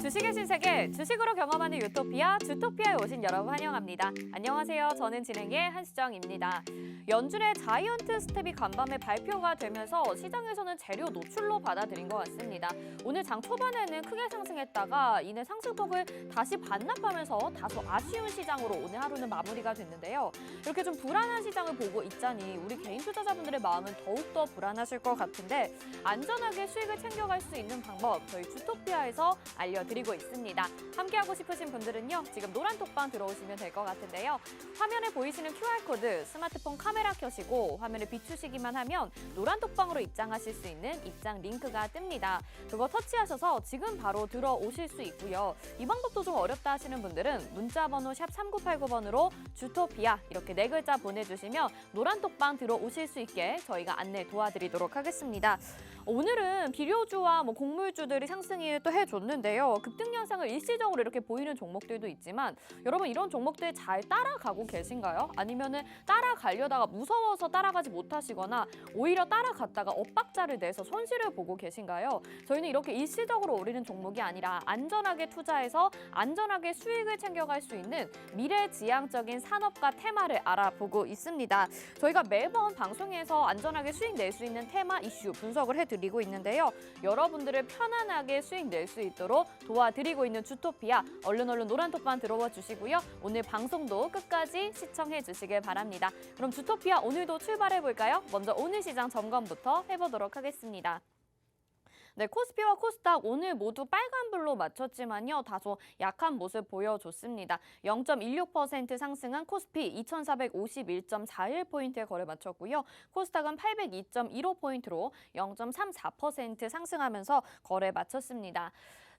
주식의 신세계, 주식으로 경험하는 유토피아, 주토피아에 오신 여러분 환영합니다. 안녕하세요. 저는 진행의 한수정입니다. 연준의 자이언트 스텝이 간밤에 발표가 되면서 시장에서는 재료 노출로 받아들인 것 같습니다. 오늘 장 초반에는 크게 상승했다가 이내 상승폭을 다시 반납하면서 다소 아쉬운 시장으로 오늘 하루는 마무리가 됐는데요. 이렇게 좀 불안한 시장을 보고 있자니 우리 개인 투자자분들의 마음은 더욱더 불안하실 것 같은데 안전하게 수익을 챙겨갈 수 있는 방법 저희 주토피아에서 알려드리고 있습니다. 함께하고 싶으신 분들은요. 지금 노란 톡방 들어오시면 될 것 같은데요. 화면에 보이시는 QR코드 스마트폰 카메라 켜시고 화면을 비추시기만 하면 노란 톡방으로 입장하실 수 있는 입장 링크가 뜹니다. 그거 터치하셔서 지금 바로 들어오실 수 있고요. 이 방법도 좀 어렵다 하시는 분들은 문자번호 샵 3989번으로 주토피아 이렇게 네 글자 보내주시면 노란 톡방 들어오실 수 있게 저희가 안내 도와드리도록 하겠습니다. 오늘은 비료주와 곡물주들이 상승을 또 해줬는데요. 급등 현상을 일시적으로 이렇게 보이는 종목들도 있지만 여러분 이런 종목들 잘 따라가고 계신가요? 아니면은 따라가려다가 무서워서 따라가지 못하시거나 오히려 따라갔다가 엇박자를 내서 손실을 보고 계신가요? 저희는 이렇게 일시적으로 오르는 종목이 아니라 안전하게 투자해서 안전하게 수익을 챙겨갈 수 있는 미래지향적인 산업과 테마를 알아보고 있습니다. 저희가 매번 방송에서 안전하게 수익 낼 수 있는 테마 이슈 분석을 해드리고 있는데요. 여러분들을 편안하게 수익 낼 수 있도록 도와드리고 있는 주토피아 얼른 노란 톡방 들어와 주시고요. 오늘 방송도 끝까지 시청해 주시길 바랍니다. 그럼 주토피아 오늘도 출발해 볼까요? 먼저 오늘 시장 점검부터 해보도록 하겠습니다. 네, 코스피와 코스닥 오늘 모두 빨간불로 맞췄지만요. 다소 약한 모습 보여줬습니다. 0.16% 상승한 코스피 2451.41포인트에 거래 마쳤고요. 코스닥은 802.15포인트로 0.34% 상승하면서 거래 마쳤습니다.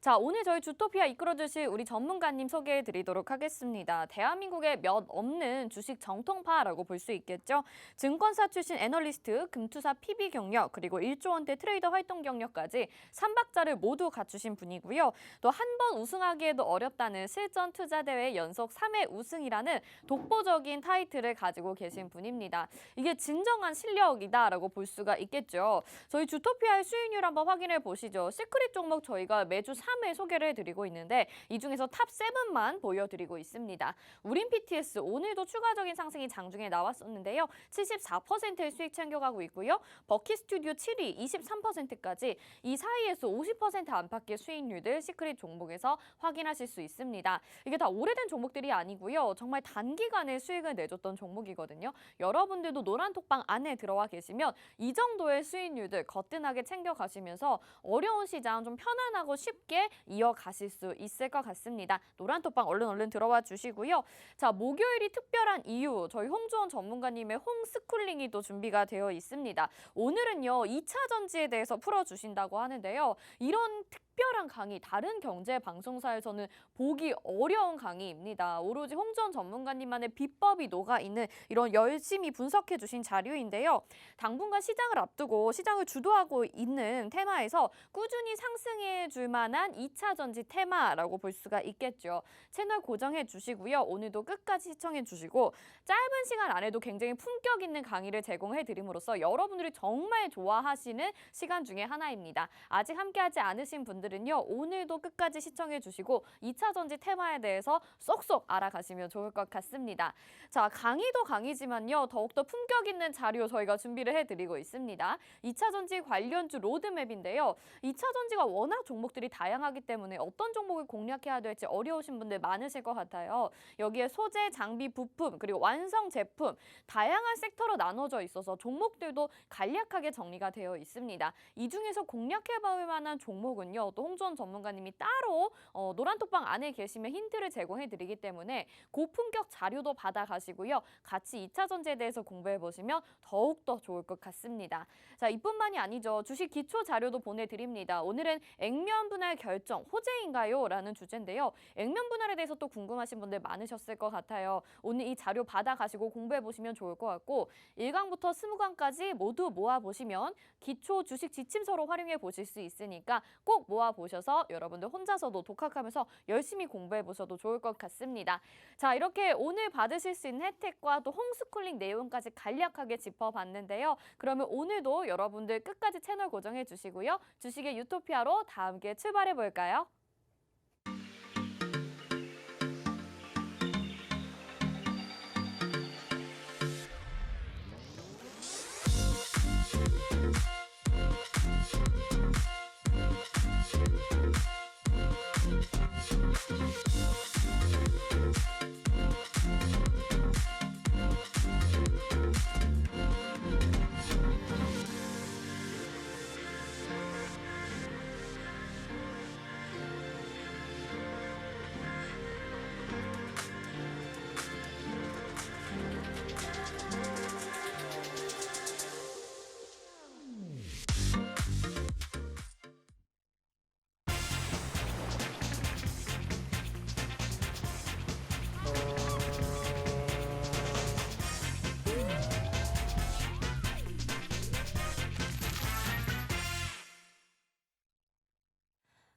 자, 오늘 저희 주토피아 이끌어주실 우리 전문가님 소개해드리도록 하겠습니다. 대한민국의 몇 없는 주식 정통파라고 볼 수 있겠죠. 증권사 출신 애널리스트, 금투사 PB 경력, 그리고 1조 원대 트레이더 활동 경력까지 3박자를 모두 갖추신 분이고요. 또 한 번 우승하기에도 어렵다는 실전 투자 대회 연속 3회 우승이라는 독보적인 타이틀을 가지고 계신 분입니다. 이게 진정한 실력이다라고 볼 수가 있겠죠. 저희 주토피아의 수익률 한번 확인해 보시죠. 시크릿 종목 저희가 매주 3회 소개를 해드리고 있는데 이 중에서 탑 7만 보여드리고 있습니다. 우린 PTS 오늘도 추가적인 상승이 장중에 나왔었는데요. 74%의 수익 챙겨가고 있고요. 버키 스튜디오 7위 23%까지 이 사이에서 50% 안팎의 수익률들 시크릿 종목에서 확인하실 수 있습니다. 이게 다 오래된 종목들이 아니고요. 정말 단기간에 수익을 내줬던 종목이거든요. 여러분들도 노란 톡방 안에 들어와 계시면 이 정도의 수익률들 거뜬하게 챙겨가시면서 어려운 시장 좀 편안하고 쉽게 이어가실 수 있을 것 같습니다. 노란 톡방 얼른 들어와 주시고요. 자, 목요일이 특별한 이유 저희 홍주원 전문가님의 홈스쿨링이 또 준비가 되어 있습니다. 오늘은요 2차 전지에 대해서 풀어주신다고 하는데요. 이런 특별한 강의 다른 경제 방송사에서는 보기 어려운 강의입니다. 오로지 홍주원 전문가님만의 비법이 녹아있는 이런 열심히 분석해 주신 자료인데요. 당분간 시장을 앞두고 시장을 주도하고 있는 테마에서 꾸준히 상승해 줄 만한 2차 전지 테마라고 볼 수가 있겠죠. 채널 고정해 주시고요. 오늘도 끝까지 시청해 주시고 짧은 시간 안에도 굉장히 품격 있는 강의를 제공해 드림으로써 여러분들이 정말 좋아하시는 시간 중에 하나입니다. 아직 함께하지 않으신 분들은요. 오늘도 끝까지 시청해 주시고 2차 전지 테마에 대해서 쏙쏙 알아가시면 좋을 것 같습니다. 자, 강의도 강의지만요. 더욱더 품격 있는 자료 저희가 준비를 해드리고 있습니다. 2차 전지 관련주 로드맵인데요. 2차 전지가 워낙 종목들이 다양하기 때문에 어떤 종목을 공략해야 될지 어려우신 분들 많으실 것 같아요. 여기에 소재, 장비, 부품, 그리고 완성 제품 다양한 섹터로 나눠져 있어서 종목들도 간략하게 정리가 되어 있습니다. 이 중에서 공략해볼 만한 종목은요. 또 홍주원 전문가님이 따로 노란톡방 안에 계시면 힌트를 제공해드리기 때문에 고품격 자료도 받아가시고요. 같이 2차 전지에 대해서 공부해보시면 더욱더 좋을 것 같습니다. 자, 이뿐만이 아니죠. 주식 기초 자료도 보내드립니다. 오늘은 액면 분할 결정 호재인가요? 라는 주제인데요. 액면 분할에 대해서 또 궁금하신 분들 많으셨을 것 같아요. 오늘 이 자료 받아가시고 공부해보시면 좋을 것 같고 1강부터 20강까지 모두 모아보시면 기초 주식 지침서로 활용해 보실 수 있으니까 꼭 모아보셔서 여러분들 혼자서도 독학하면서 열심히 공부해보셔도 좋을 것 같습니다. 자, 이렇게 오늘 받으실 수 있는 혜택과 또 홈스쿨링 내용까지 간략하게 짚어봤는데요. 그러면 오늘도 여러분들 끝까지 채널 고정해 주시고요. 주식의 유토피아로 다 함께 출발해 볼까요?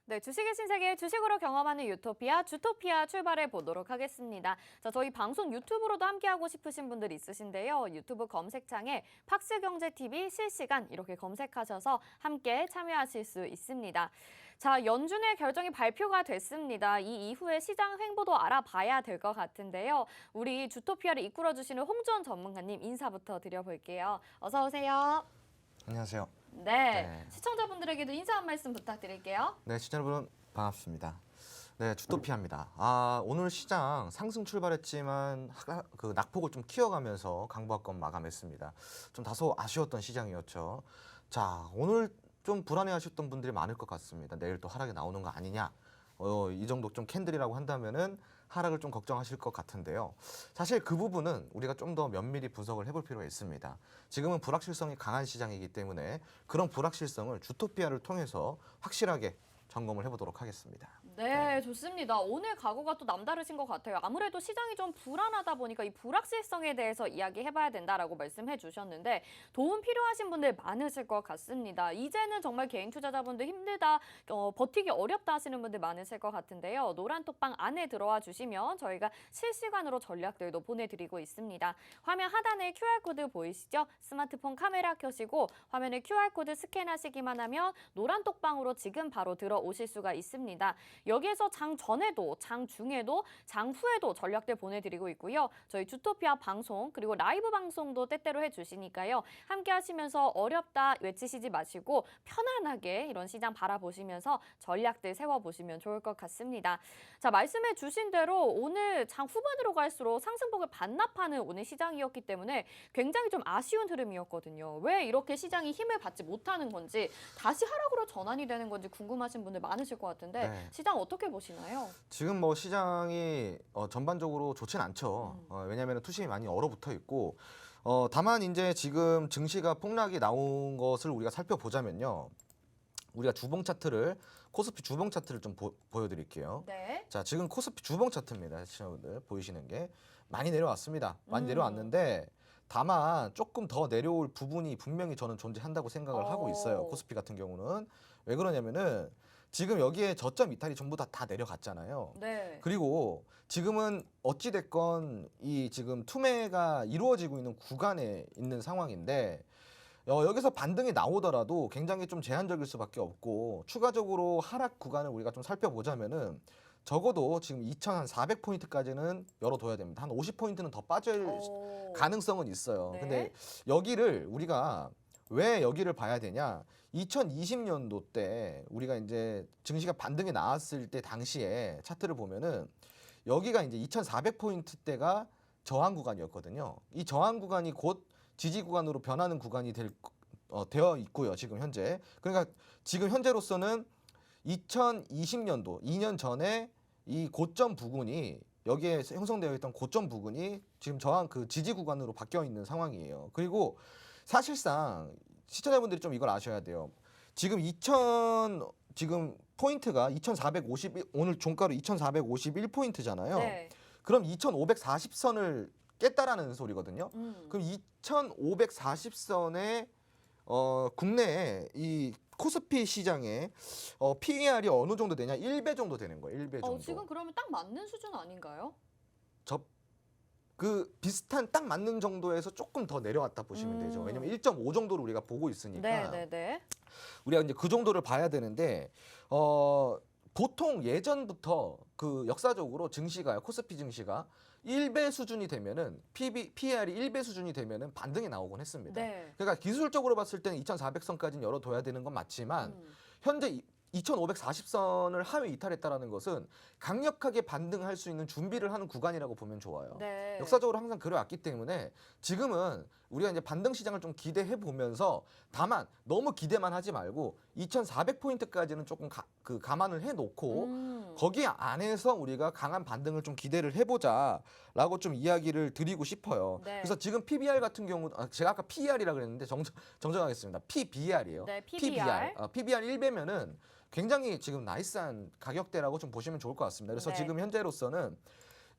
네, 주식의 신세계 주식으로 경험하는 유토피아, 주토피아 출발해 보도록 하겠습니다. 자, 저희 방송 유튜브로도 함께하고 싶으신 분들 있으신데요. 유튜브 검색창에 팍스경제TV 실시간 이렇게 검색하셔서 함께 참여하실 수 있습니다. 자, 연준의 결정이 발표가 됐습니다. 이 이후에 시장 행보도 알아봐야 될 것 같은데요. 우리 주토피아를 이끌어주시는 홍주원 전문가님 인사부터 드려볼게요. 어서 오세요. 안녕하세요. 네, 시청자분들에게도 인사 한 말씀 부탁드릴게요. 네, 시청자 여러분 반갑습니다. 네, 주토피아입니다. 오늘 시장 상승 출발했지만 그 낙폭을 좀 키워가면서 강보합권 마감했습니다. 좀 다소 아쉬웠던 시장이었죠. 자, 오늘 좀 불안해하셨던 분들이 많을 것 같습니다. 내일 또 하락이 나오는 거 아니냐? 이 정도 좀 캔들이라고 한다면은 하락을 좀 걱정하실 것 같은데요. 사실 그 부분은 우리가 좀 더 면밀히 분석을 해볼 필요가 있습니다. 지금은 불확실성이 강한 시장이기 때문에 그런 불확실성을 주토피아를 통해서 확실하게 점검을 해보도록 하겠습니다. 네, 좋습니다. 오늘 각오가 또 남다르신 것 같아요. 아무래도 시장이 좀 불안하다 보니까 이 불확실성에 대해서 이야기해봐야 된다라고 말씀해 주셨는데 도움 필요하신 분들 많으실 것 같습니다. 이제는 정말 개인 투자자분들 힘들다, 버티기 어렵다 하시는 분들 많으실 것 같은데요. 노란톡방 안에 들어와 주시면 저희가 실시간으로 전략들도 보내드리고 있습니다. 화면 하단에 QR코드 보이시죠? 스마트폰 카메라 켜시고 화면에 QR코드 스캔하시기만 하면 노란톡방으로 지금 바로 들어오실 수가 있습니다. 여기에서 장 전에도, 장 중에도, 장 후에도 전략들 보내드리고 있고요. 저희 주토피아 방송 그리고 라이브 방송도 때때로 해주시니까요. 함께 하시면서 어렵다 외치시지 마시고 편안하게 이런 시장 바라보시면서 전략들 세워보시면 좋을 것 같습니다. 자, 말씀해 주신 대로 오늘 장 후반으로 갈수록 상승폭을 반납하는 오늘 시장이었기 때문에 굉장히 좀 아쉬운 흐름이었거든요. 왜 이렇게 시장이 힘을 받지 못하는 건지 다시 하락으로 전환이 되는 건지 궁금하신 분들 많으실 것 같은데 네. 시장 어떻게 보시나요? 지금 뭐 시장이 전반적으로 좋진 않죠. 왜냐하면 투심이 많이 얼어붙어 있고 다만 이제 지금 증시가 폭락이 나온 것을 우리가 살펴보자면요. 우리가 주봉 차트를 코스피 주봉 차트를 좀 보여드릴게요. 네. 자, 지금 코스피 주봉 차트입니다. 시청자분들 보이시는 게 많이 내려왔습니다. 많이 내려왔는데 다만 조금 더 내려올 부분이 분명히 저는 존재한다고 생각을 하고 있어요. 코스피 같은 경우는 왜 그러냐면은 지금 여기에 저점 이탈이 전부 다 내려갔잖아요. 네. 그리고 지금은 어찌 됐건 이 지금 투매가 이루어지고 있는 구간에 있는 상황인데 여기서 반등이 나오더라도 굉장히 좀 제한적일 수밖에 없고 추가적으로 하락 구간을 우리가 좀 살펴보자면은 적어도 지금 2,400포인트까지는 열어둬야 됩니다. 한 50포인트는 더 빠질 가능성은 있어요. 네. 근데 여기를 우리가 왜 여기를 봐야 되냐? 2020년도 때 우리가 이제 증시가 반등이 나왔을 때 당시에 차트를 보면은 여기가 이제 2,400포인트대가 저항 구간이었거든요. 이 저항 구간이 곧 지지 구간으로 변하는 구간이 되어 있고요. 지금 현재. 그러니까 지금 현재로서는 2020년도 2년 전에 이 고점 부근이 여기에 형성되어 있던 고점 부근이 지금 저항 그 지지 구간으로 바뀌어 있는 상황이에요. 그리고 사실상 시청자분들이 좀 이걸 아셔야 돼요. 지금 지금 포인트가 2,451 오늘 종가로 2,451포인트잖아요. 네. 그럼 2,540선을 깼다라는 소리거든요. 그럼 2,540선에 국내에 이 코스피 시장에 PER이 어느 정도 되냐? 1배 정도 되는 거예요. 1배 정도. 지금 그러면 딱 맞는 수준 아닌가요? 그 비슷한 딱 맞는 정도에서 조금 더 내려왔다 보시면 되죠. 왜냐면 1.5 정도를 우리가 보고 있으니까. 네. 우리가 이제 그 정도를 봐야 되는데 보통 예전부터 그 역사적으로 증시가요. 코스피 증시가 1배 수준이 되면은 PER이 1배 수준이 되면은 반등이 나오곤 했습니다. 네. 그러니까 기술적으로 봤을 때는 2,400선까지는 열어둬야 되는 건 맞지만 현재 2,540선을 하회 이탈했다라는 것은 강력하게 반등할 수 있는 준비를 하는 구간이라고 보면 좋아요. 네. 역사적으로 항상 그래왔기 때문에 지금은 우리가 이제 반등 시장을 좀 기대해 보면서 다만 너무 기대만 하지 말고 2,400포인트까지는 조금 감안을 해놓고 거기 안에서 우리가 강한 반등을 좀 기대를 해보자라고 좀 이야기를 드리고 싶어요. 네. 그래서 지금 PBR 같은 경우 제가 아까 PER이라 그랬는데 정정하겠습니다. PBR이에요. 네, PBR. PBR 1배면은 굉장히 지금 나이스한 가격대라고 좀 보시면 좋을 것 같습니다. 그래서 네. 지금 현재로서는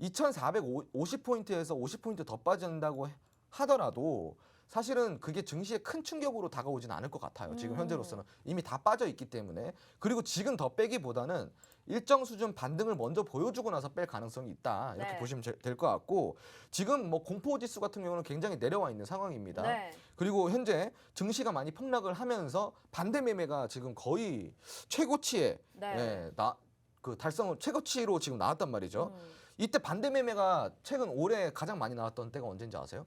2,450포인트에서 50포인트 더 빠진다고 하더라도 사실은 그게 증시에 큰 충격으로 다가오진 않을 것 같아요. 지금 음. 현재로서는 이미 다 빠져 있기 때문에. 그리고 지금 더 빼기보다는 일정 수준 반등을 먼저 보여주고 나서 뺄 가능성이 있다. 이렇게 네. 보시면 될 것 같고, 지금 뭐 공포지수 같은 경우는 굉장히 내려와 있는 상황입니다. 네. 그리고 현재 증시가 많이 폭락을 하면서 반대 매매가 지금 거의 최고치에 네. 그 달성을 최고치로 지금 나왔단 말이죠. 음. 이때 반대 매매가 최근 올해 가장 많이 나왔던 때가 언제인지 아세요?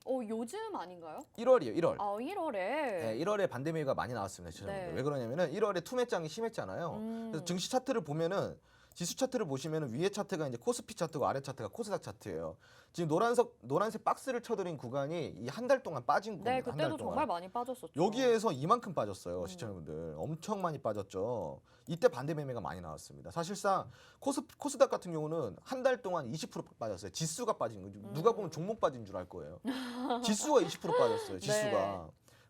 요즘 아닌가요? 1월이에요, 1월. 1월에. 네, 1월에 반대 매매가 많이 나왔습니다. 죄송합니다. 네. 왜 그러냐면은 1월에 투매장이 심했잖아요. 그래서 증시 차트를 보면은 지수 차트를 보시면은 위에 차트가 이제 코스피 차트고 아래 차트가 코스닥 차트예요. 지금 노란색 박스를 쳐드린 구간이 이 한 달 동안 빠진 네, 구간입니다. 한 그때도 달 동안. 정말 많이 빠졌었죠. 여기에서 이만큼 빠졌어요, 시청자분들. 엄청 많이 빠졌죠. 이때 반대 매매가 많이 나왔습니다. 사실상 코스닥 같은 경우는 한 달 동안 20% 빠졌어요. 지수가 빠진 거죠. 누가 보면 종목 빠진 줄 알 거예요. 지수가 20% 빠졌어요. 지수가. 네.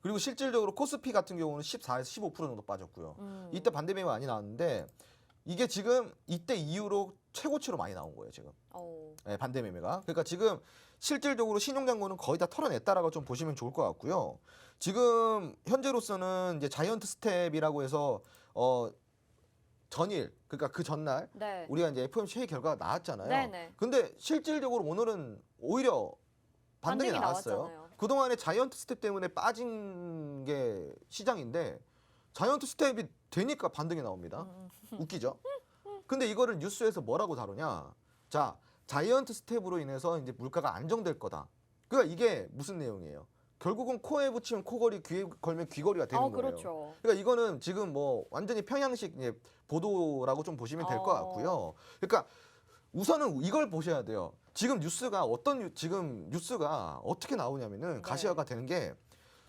그리고 실질적으로 코스피 같은 경우는 14에서 15% 정도 빠졌고요. 이때 반대 매매가 많이 나왔는데 이게 지금 이때 이후로 최고치로 많이 나온 거예요, 지금. 네, 반대 매매가. 그러니까 지금 실질적으로 신용잔고는 거의 다 털어냈다라고 좀 보시면 좋을 것 같고요. 지금 현재로서는 이제 자이언트 스텝이라고 해서 전일, 그러니까 그 전날 네. 우리가 이제 FOMC 회의 결과가 나왔잖아요. 네네. 근데 실질적으로 오늘은 오히려 반등이 반등이 나왔어요. 나왔잖아요. 그동안에 자이언트 스텝 때문에 빠진 게 시장인데 자이언트 스텝이 되니까 반등이 나옵니다. 웃기죠? 근데 이거를 뉴스에서 뭐라고 다루냐? 자, 자이언트 스텝으로 인해서 이제 물가가 안정될 거다. 그러니까 이게 무슨 내용이에요? 결국은 코에 붙이면 코걸이, 귀에 걸면 귀걸이가 되는 거예요. 그렇죠. 그러니까 이거는 지금 뭐 완전히 평양식 이제 보도라고 좀 보시면 될 것 같고요. 그러니까 우선은 이걸 보셔야 돼요. 지금 뉴스가 지금 뉴스가 어떻게 나오냐면은 네. 가시화가 되는 게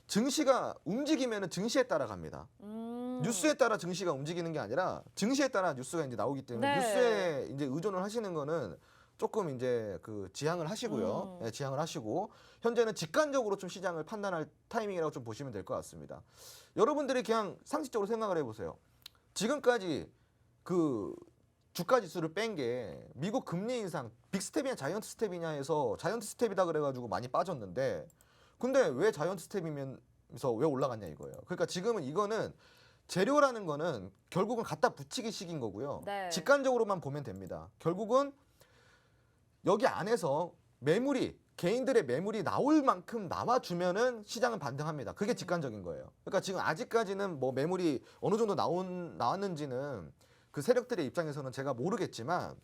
증시가 움직이면은 증시에 따라 갑니다. 뉴스에 따라 증시가 움직이는 게 아니라 증시에 따라 뉴스가 이제 나오기 때문에 네. 뉴스에 이제 의존을 하시는 거는 조금 이제 그 지양을 하시고요. 네, 지양을 하시고 현재는 직관적으로 좀 시장을 판단할 타이밍이라고 좀 보시면 될 것 같습니다. 여러분들이 그냥 상식적으로 생각을 해보세요. 지금까지 그 주가 지수를 뺀 게 미국 금리 인상 빅스텝이냐 자이언트 스텝이냐 해서 자이언트 스텝이다 그래가지고 많이 빠졌는데 근데 왜 자이언트 스텝이면서 왜 올라갔냐 이거예요. 그러니까 지금은 이거는 재료라는 거는 결국은 갖다 붙이기식인 거고요. 네. 직관적으로만 보면 됩니다. 결국은 여기 안에서 개인들의 매물이 나올 만큼 나와주면은 시장은 반등합니다. 그게 직관적인 거예요. 그러니까 지금 아직까지는 뭐 매물이 어느 정도 나왔는지는 그 세력들의 입장에서는 제가 모르겠지만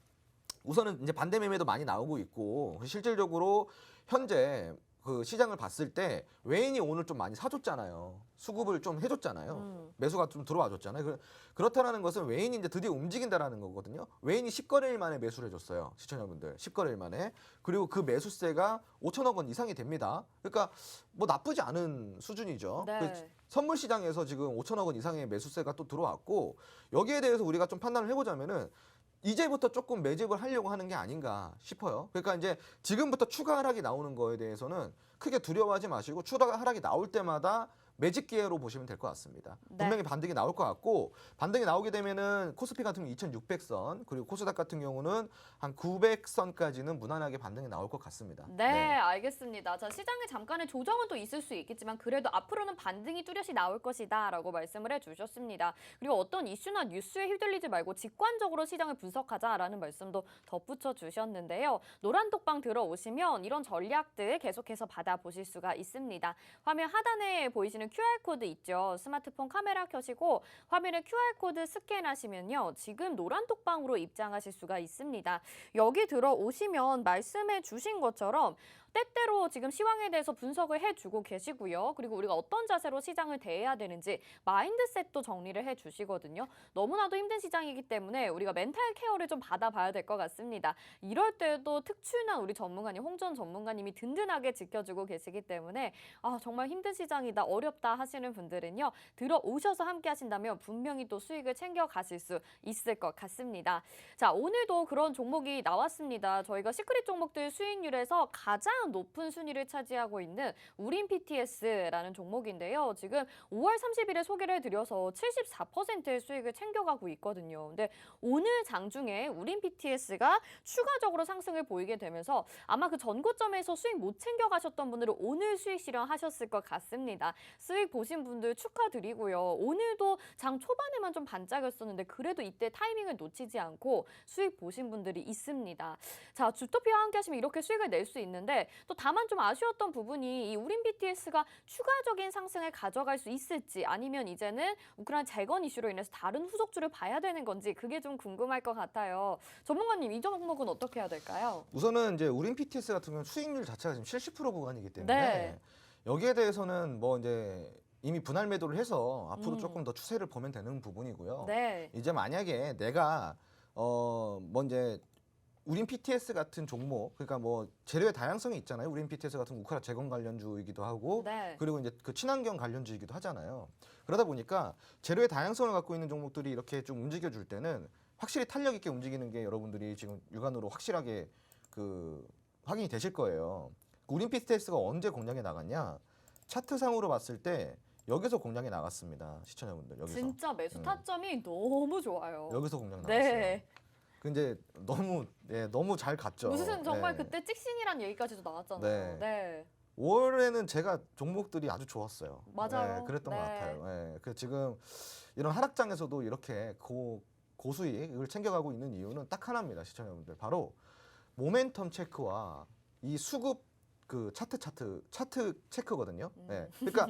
우선은 이제 반대 매매도 많이 나오고 있고 실질적으로 현재 그 시장을 봤을 때 외인이 오늘 좀 많이 사줬잖아요. 수급을 좀 해줬잖아요. 매수가 좀 들어와 줬잖아요. 그렇다라는 것은 외인이 이제 드디어 움직인다라는 거거든요. 외인이 10거래일 만에 매수를 해줬어요. 시청자분들 10거래일 만에. 그리고 그 매수세가 5천억 원 이상이 됩니다. 그러니까 뭐 나쁘지 않은 수준이죠. 네. 그 선물 시장에서 지금 5천억 원 이상의 매수세가 또 들어왔고 여기에 대해서 우리가 좀 판단을 해보자면은 이제부터 조금 매집을 하려고 하는 게 아닌가 싶어요. 그러니까 이제 지금부터 추가 하락이 나오는 거에 대해서는 크게 두려워하지 마시고 추가 하락이 나올 때마다 매집 기회로 보시면 될 것 같습니다. 네. 분명히 반등이 나올 것 같고 반등이 나오게 되면은 코스피 같은 경우 2,600선 그리고 코스닥 같은 경우는 한 900선까지는 무난하게 반등이 나올 것 같습니다. 네, 알겠습니다. 자, 시장에 잠깐의 조정은 또 있을 수 있겠지만 그래도 앞으로는 반등이 뚜렷이 나올 것이다 라고 말씀을 해주셨습니다. 그리고 어떤 이슈나 뉴스에 휘둘리지 말고 직관적으로 시장을 분석하자라는 말씀도 덧붙여 주셨는데요. 노란톡방 들어오시면 이런 전략들 계속해서 받아보실 수가 있습니다. 화면 하단에 보이시는 QR코드 있죠. 스마트폰 카메라 켜시고 화면에 QR코드 스캔하시면요. 지금 노란톡방으로 입장하실 수가 있습니다. 여기 들어오시면 말씀해 주신 것처럼 때때로 지금 시황에 대해서 분석을 해주고 계시고요. 그리고 우리가 어떤 자세로 시장을 대해야 되는지 마인드셋도 정리를 해주시거든요. 너무나도 힘든 시장이기 때문에 우리가 멘탈 케어를 좀 받아봐야 될 것 같습니다. 이럴 때도 특출난 우리 전문가님, 홍전 전문가님이 든든하게 지켜주고 계시기 때문에 정말 힘든 시장이다, 어렵다. 어렵다 하시는 분들은요. 들어오셔서 함께 하신다면 분명히 또 수익을 챙겨 가실 수 있을 것 같습니다. 자, 오늘도 그런 종목이 나왔습니다. 저희가 시크릿 종목들 수익률에서 가장 높은 순위를 차지하고 있는 우린 PTS라는 종목인데요. 지금 5월 30일에 소개를 드려서 74%의 수익을 챙겨가고 있거든요. 근데 오늘 장중에 우린 PTS가 추가적으로 상승을 보이게 되면서 아마 그 전고점에서 수익 못 챙겨가셨던 분들은 오늘 수익 실현하셨을 것 같습니다. 수익 보신 분들 축하드리고요. 오늘도 장 초반에만 좀 반짝였었는데 그래도 이때 타이밍을 놓치지 않고 수익 보신 분들이 있습니다. 자, 주토피아와 함께 하시면 이렇게 수익을 낼 수 있는데 또 다만 좀 아쉬웠던 부분이 이 우린 BTS가 추가적인 상승을 가져갈 수 있을지 아니면 이제는 우크라이나 재건 이슈로 인해서 다른 후속주를 봐야 되는 건지 그게 좀 궁금할 것 같아요. 전문가님, 이 종목은 어떻게 해야 될까요? 우선은 이제 우린 PTS 같은 경우는 수익률 자체가 지금 70% 구간이기 때문에 네. 여기에 대해서는 뭐 이제 이미 분할 매도를 해서 앞으로 음. 조금 더 추세를 보면 되는 부분이고요. 네. 이제 만약에 내가 뭐 이제 우린 PTS 같은 종목, 그러니까 뭐 재료의 다양성이 있잖아요. 우린 PTS 같은 우크라 재건 관련주이기도 하고, 네. 그리고 이제 그 친환경 관련주이기도 하잖아요. 그러다 보니까 재료의 다양성을 갖고 있는 종목들이 이렇게 좀 움직여줄 때는 확실히 탄력 있게 움직이는 게 여러분들이 지금 육안으로 확실하게 그 확인이 되실 거예요. 우린 PTS가 언제 공략에 나갔냐? 차트상으로 봤을 때 여기서 공략에 나갔습니다. 시청자분들 여기서. 진짜 매수 타점이 너무 좋아요. 여기서 공략 나갔어요. 네. 근데 너무 잘 갔죠. 무슨 정말 네. 그때 찍신이란 얘기까지도 나왔잖아요. 네. 네. 5월에는 제가 종목들이 아주 좋았어요. 맞아요. 네, 그랬던 네. 것 같아요. 네, 그 지금 이런 하락장에서도 이렇게 고수익을 챙겨가고 있는 이유는 딱 하나입니다, 시청자분들. 바로 모멘텀 체크와 이 수급 그 차트 체크거든요. 네. 그러니까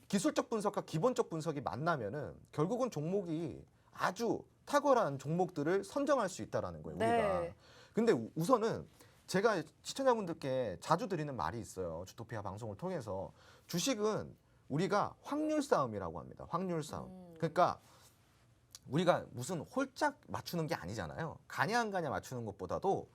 기술적 분석과 기본적 분석이 만나면은 결국은 종목이 아주 탁월한 종목들을 선정할 수 있다라는 거예요, 우리가. 네. 근데 우선은 제가 시청자분들께 자주 드리는 말이 있어요. 주토피아 방송을 통해서. 주식은 우리가 확률 싸움이라고 합니다. 확률 싸움. 그러니까 우리가 무슨 홀짝 맞추는 게 아니잖아요. 가냐 안 가냐 맞추는 것보다도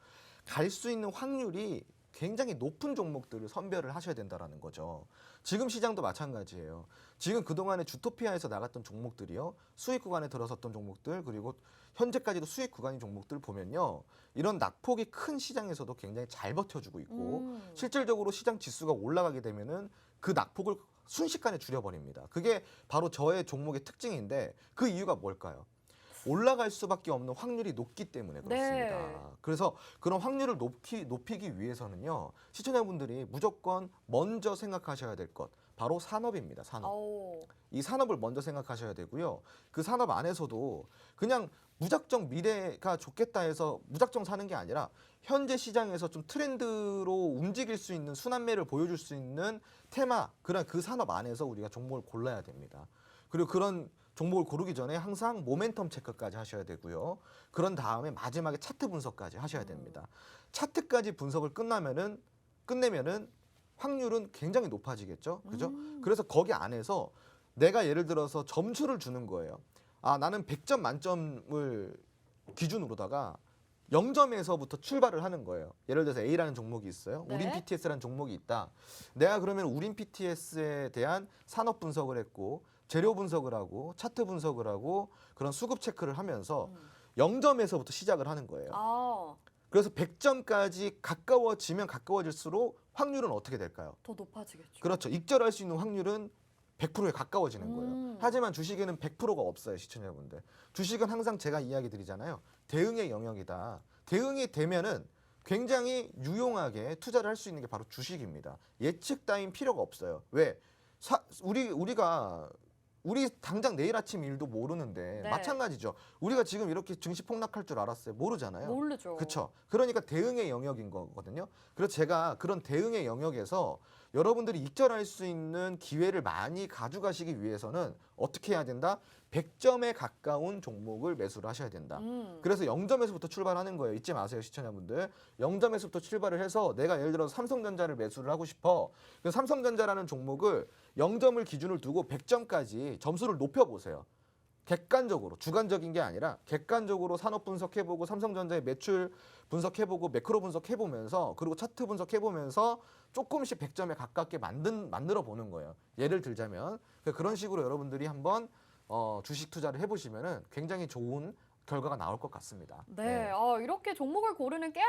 갈 수 있는 확률이 굉장히 높은 종목들을 선별을 하셔야 된다라는 거죠. 지금 시장도 마찬가지예요. 지금 그동안에 주토피아에서 나갔던 종목들이요. 수익 구간에 들어섰던 종목들 그리고 현재까지도 수익 구간인 종목들 보면요. 이런 낙폭이 큰 시장에서도 굉장히 잘 버텨주고 있고 실질적으로 시장 지수가 올라가게 되면은 그 낙폭을 순식간에 줄여버립니다. 그게 바로 저의 종목의 특징인데 그 이유가 뭘까요? 올라갈 수밖에 없는 확률이 높기 때문에 그렇습니다. 네. 그래서 그런 확률을 높이기 위해서는요. 시청자분들이 무조건 먼저 생각하셔야 될 것 바로 산업입니다. 산업. 오. 이 산업을 먼저 생각하셔야 되고요. 그 산업 안에서도 그냥 무작정 미래가 좋겠다 해서 무작정 사는 게 아니라 현재 시장에서 좀 트렌드로 움직일 수 있는 순환매를 보여줄 수 있는 테마, 그런 그 산업 안에서 우리가 종목을 골라야 됩니다. 그리고 그런 종목을 고르기 전에 항상 모멘텀 체크까지 하셔야 되고요. 그런 다음에 마지막에 차트 분석까지 하셔야 됩니다. 차트까지 분석을 끝내면은 확률은 굉장히 높아지겠죠. 그죠? 그래서 거기 안에서 내가 예를 들어서 점수를 주는 거예요. 아, 나는 100점 만점을 기준으로다가 0점에서부터 출발을 하는 거예요. 예를 들어서 A라는 종목이 있어요. 네. 우린 PTS라는 종목이 있다. 내가 그러면 우린 PTS에 대한 산업 분석을 했고 재료 분석을 하고 차트 분석을 하고 그런 수급 체크를 하면서 0점에서부터 시작을 하는 거예요. 아, 그래서 100점까지 가까워지면 가까워질수록 확률은 어떻게 될까요? 더 높아지겠죠. 그렇죠. 익절할 수 있는 확률은 100%에 가까워지는 거예요. 하지만 주식에는 100%가 없어요, 시청자분들. 주식은 항상 제가 이야기 드리잖아요. 대응의 영역이다. 대응이 되면은 굉장히 유용하게 투자를 할 수 있는 게 바로 주식입니다. 예측 따윈 필요가 없어요. 왜? 우리 당장 내일 아침 일도 모르는데 네. 마찬가지죠. 우리가 지금 이렇게 증시 폭락할 줄 알았어요? 모르잖아요. 모르죠. 그렇죠. 그러니까 대응의 영역인 거거든요. 그래서 제가 그런 대응의 영역에서 여러분들이 익절할 수 있는 기회를 많이 가져가시기 위해서는 어떻게 해야 된다? 100점에 가까운 종목을 매수를 하셔야 된다. 그래서 0점에서부터 출발하는 거예요. 잊지 마세요, 시청자분들. 0점에서부터 출발을 해서 내가 예를 들어서 삼성전자를 매수를 하고 싶어. 그래서 삼성전자라는 종목을 0점을 기준을 두고 100점까지 점수를 높여보세요. 객관적으로, 주관적인 게 아니라 객관적으로 산업 분석해보고 삼성전자의 매출 분석해보고 매크로 분석해보면서 그리고 차트 분석해보면서 조금씩 100점에 가깝게 만들어 보는 거예요. 예를 들자면 그런 식으로 여러분들이 한번 주식 투자를 해보시면은 굉장히 좋은 결과가 나올 것 같습니다. 네, 이렇게 종목을 고르는 깨알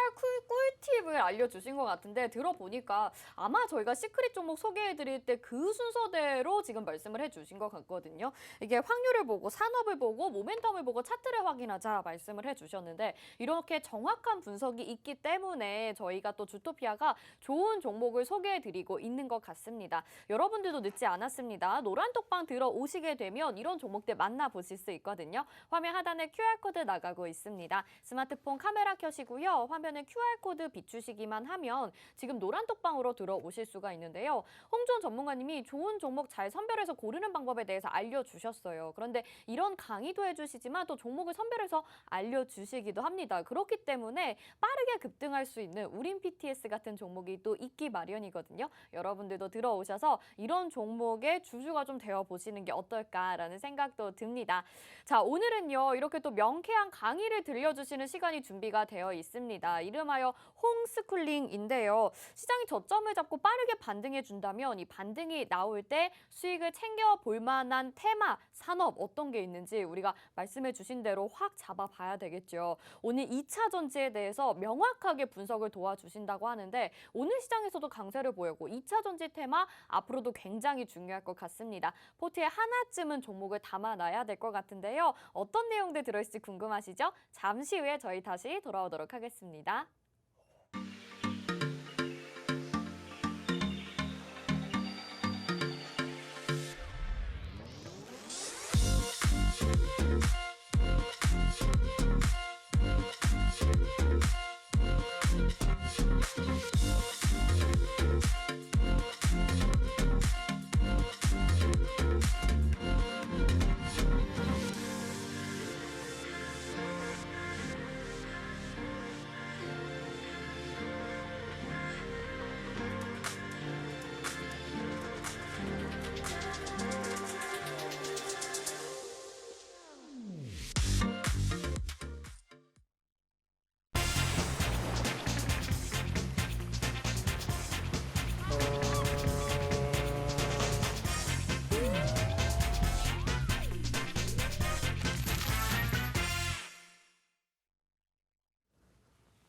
꿀팁을 알려주신 것 같은데 들어보니까 아마 저희가 시크릿 종목 소개해드릴 때 그 순서대로 지금 말씀을 해주신 것 같거든요. 이게 확률을 보고 산업을 보고 모멘텀을 보고 차트를 확인하자 말씀을 해주셨는데 이렇게 정확한 분석이 있기 때문에 저희가 또 주토피아가 좋은 종목을 소개해드리고 있는 것 같습니다. 여러분들도 늦지 않았습니다. 노란톡방 들어오시게 되면 이런 종목들 만나보실 수 있거든요. 화면 하단에 QR코드 나가고 있습니다. 스마트폰 카메라 켜시고요. 화면에 QR코드 비추시기만 하면 지금 노란톡방으로 들어오실 수가 있는데요. 홍준 전문가님이 좋은 종목 잘 선별해서 고르는 방법에 대해서 알려주셨어요. 그런데 이런 강의도 해주시지만 또 종목을 선별해서 알려주시기도 합니다. 그렇기 때문에 빠르게 급등할 수 있는 우린 PTS 같은 종목이 또 있기 마련이거든요. 여러분들도 들어오셔서 이런 종목의 주주가 좀 되어보시는 게 어떨까라는 생각도 듭니다. 자, 오늘은요. 이렇게 또 명쾌한 강의를 들려주시는 시간이 준비가 되어 있습니다. 이름하여 홈스쿨링인데요. 시장이 저점을 잡고 빠르게 반등해 준다면 이 반등이 나올 때 수익을 챙겨볼 만한 테마, 산업 어떤 게 있는지 우리가 말씀해 주신 대로 확 잡아봐야 되겠죠. 오늘 2차 전지에 대해서 명확하게 분석을 도와주신다고 하는데 오늘 시장에서도 강세를 보이고 2차 전지 테마 앞으로도 굉장히 중요할 것 같습니다. 포트에 하나쯤은 종목을 담아놔야 될 것 같은데요. 어떤 내용들 들어있을지 궁금하시죠? 잠시 후에 저희 다시 돌아오도록 하겠습니다.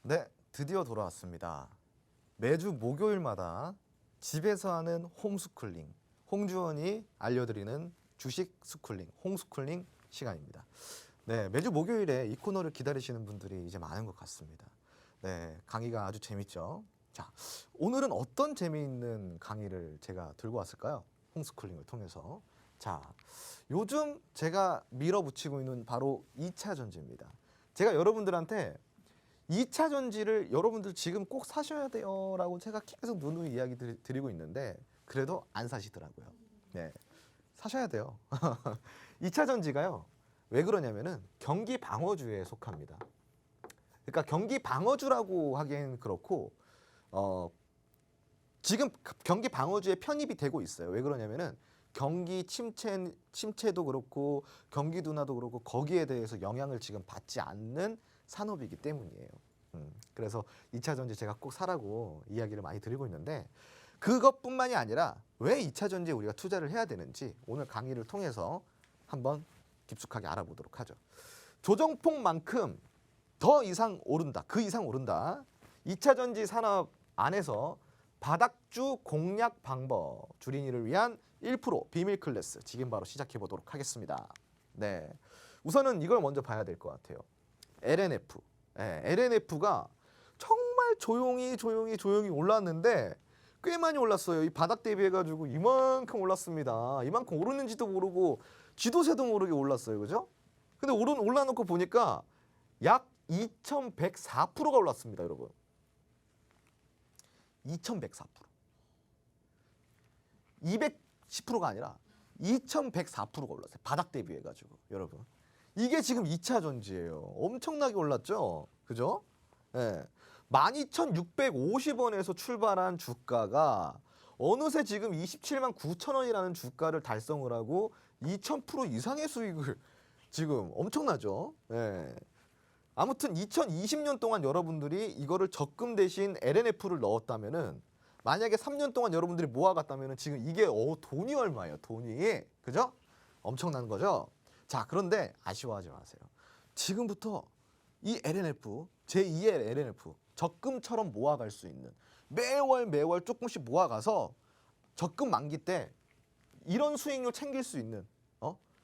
네, 드디어 돌아왔습니다. 매주 목요일마다 집에서 하는 홈스쿨링, 홍주원이 알려드리는 주식 스쿨링, 홈스쿨링 시간입니다. 네, 매주 목요일에 이 코너를 기다리시는 분들이 이제 많은 것 같습니다. 네, 강의가 아주 재밌죠. 자, 오늘은 어떤 재미있는 강의를 제가 들고 왔을까요? 홈스쿨링을 통해서. 자, 요즘 제가 밀어붙이고 있는 바로 2차 전지입니다. 제가 여러분들한테 2차 전지를 여러분들 지금 꼭 사셔야 돼요 라고 제가 계속 누누이 이야기 드리고 있는데 그래도 안 사시더라고요. 네, 사셔야 돼요. 2차 전지가요. 왜 그러냐면은 경기 방어주에 속합니다. 그러니까 경기 방어주라고 하기엔 그렇고 지금 경기 방어주에 편입이 되고 있어요. 왜 그러냐면은 경기 침체도 그렇고 경기 둔화도 그렇고 거기에 대해서 영향을 지금 받지 않는 산업이기 때문이에요. 그래서 2차 전지 제가 꼭 사라고 이야기를 많이 드리고 있는데 그것뿐만이 아니라 왜 2차 전지에 우리가 투자를 해야 되는지 오늘 강의를 통해서 한번 깊숙하게 알아보도록 하죠. 조정폭만큼 더 이상 오른다. 그 이상 오른다. 2차 전지 산업 안에서 바닥주 공략 방법 주린이를 위한 1% 비밀 클래스 지금 바로 시작해 보도록 하겠습니다. 네, 우선은 이걸 먼저 봐야 될 것 같아요. LNF. 네, LNF가 정말 조용히 올랐는데 꽤 많이 올랐어요. 이 바닥 대비해가지고 이만큼 올랐습니다. 이만큼 오르는지도 모르고 쥐도새도 모르게 올랐어요. 그죠? 근데 올라놓고 보니까 약 2104%가 올랐습니다. 여러분. 2104%. 210%가 아니라 2104%가 올랐어요. 바닥 대비해가지고 여러분. 이게 지금 2차 전지예요. 엄청나게 올랐죠? 그죠? 예. 12,650원에서 출발한 주가가 어느새 지금 27만 9천 원이라는 주가를 달성을 하고 2,000% 이상의 수익을 지금 엄청나죠? 예. 아무튼 2020년 동안 여러분들이 이거를 적금 대신 LNF를 넣었다면은 만약에 3년 동안 여러분들이 모아갔다면 지금 이게 돈이 얼마예요? 돈이. 그죠? 엄청난 거죠? 자, 그런데 아쉬워하지 마세요. 지금부터 이 LNF, 제2의 LNF, 적금처럼 모아갈 수 있는 매월 조금씩 모아가서 적금 만기 때 이런 수익률 챙길 수 있는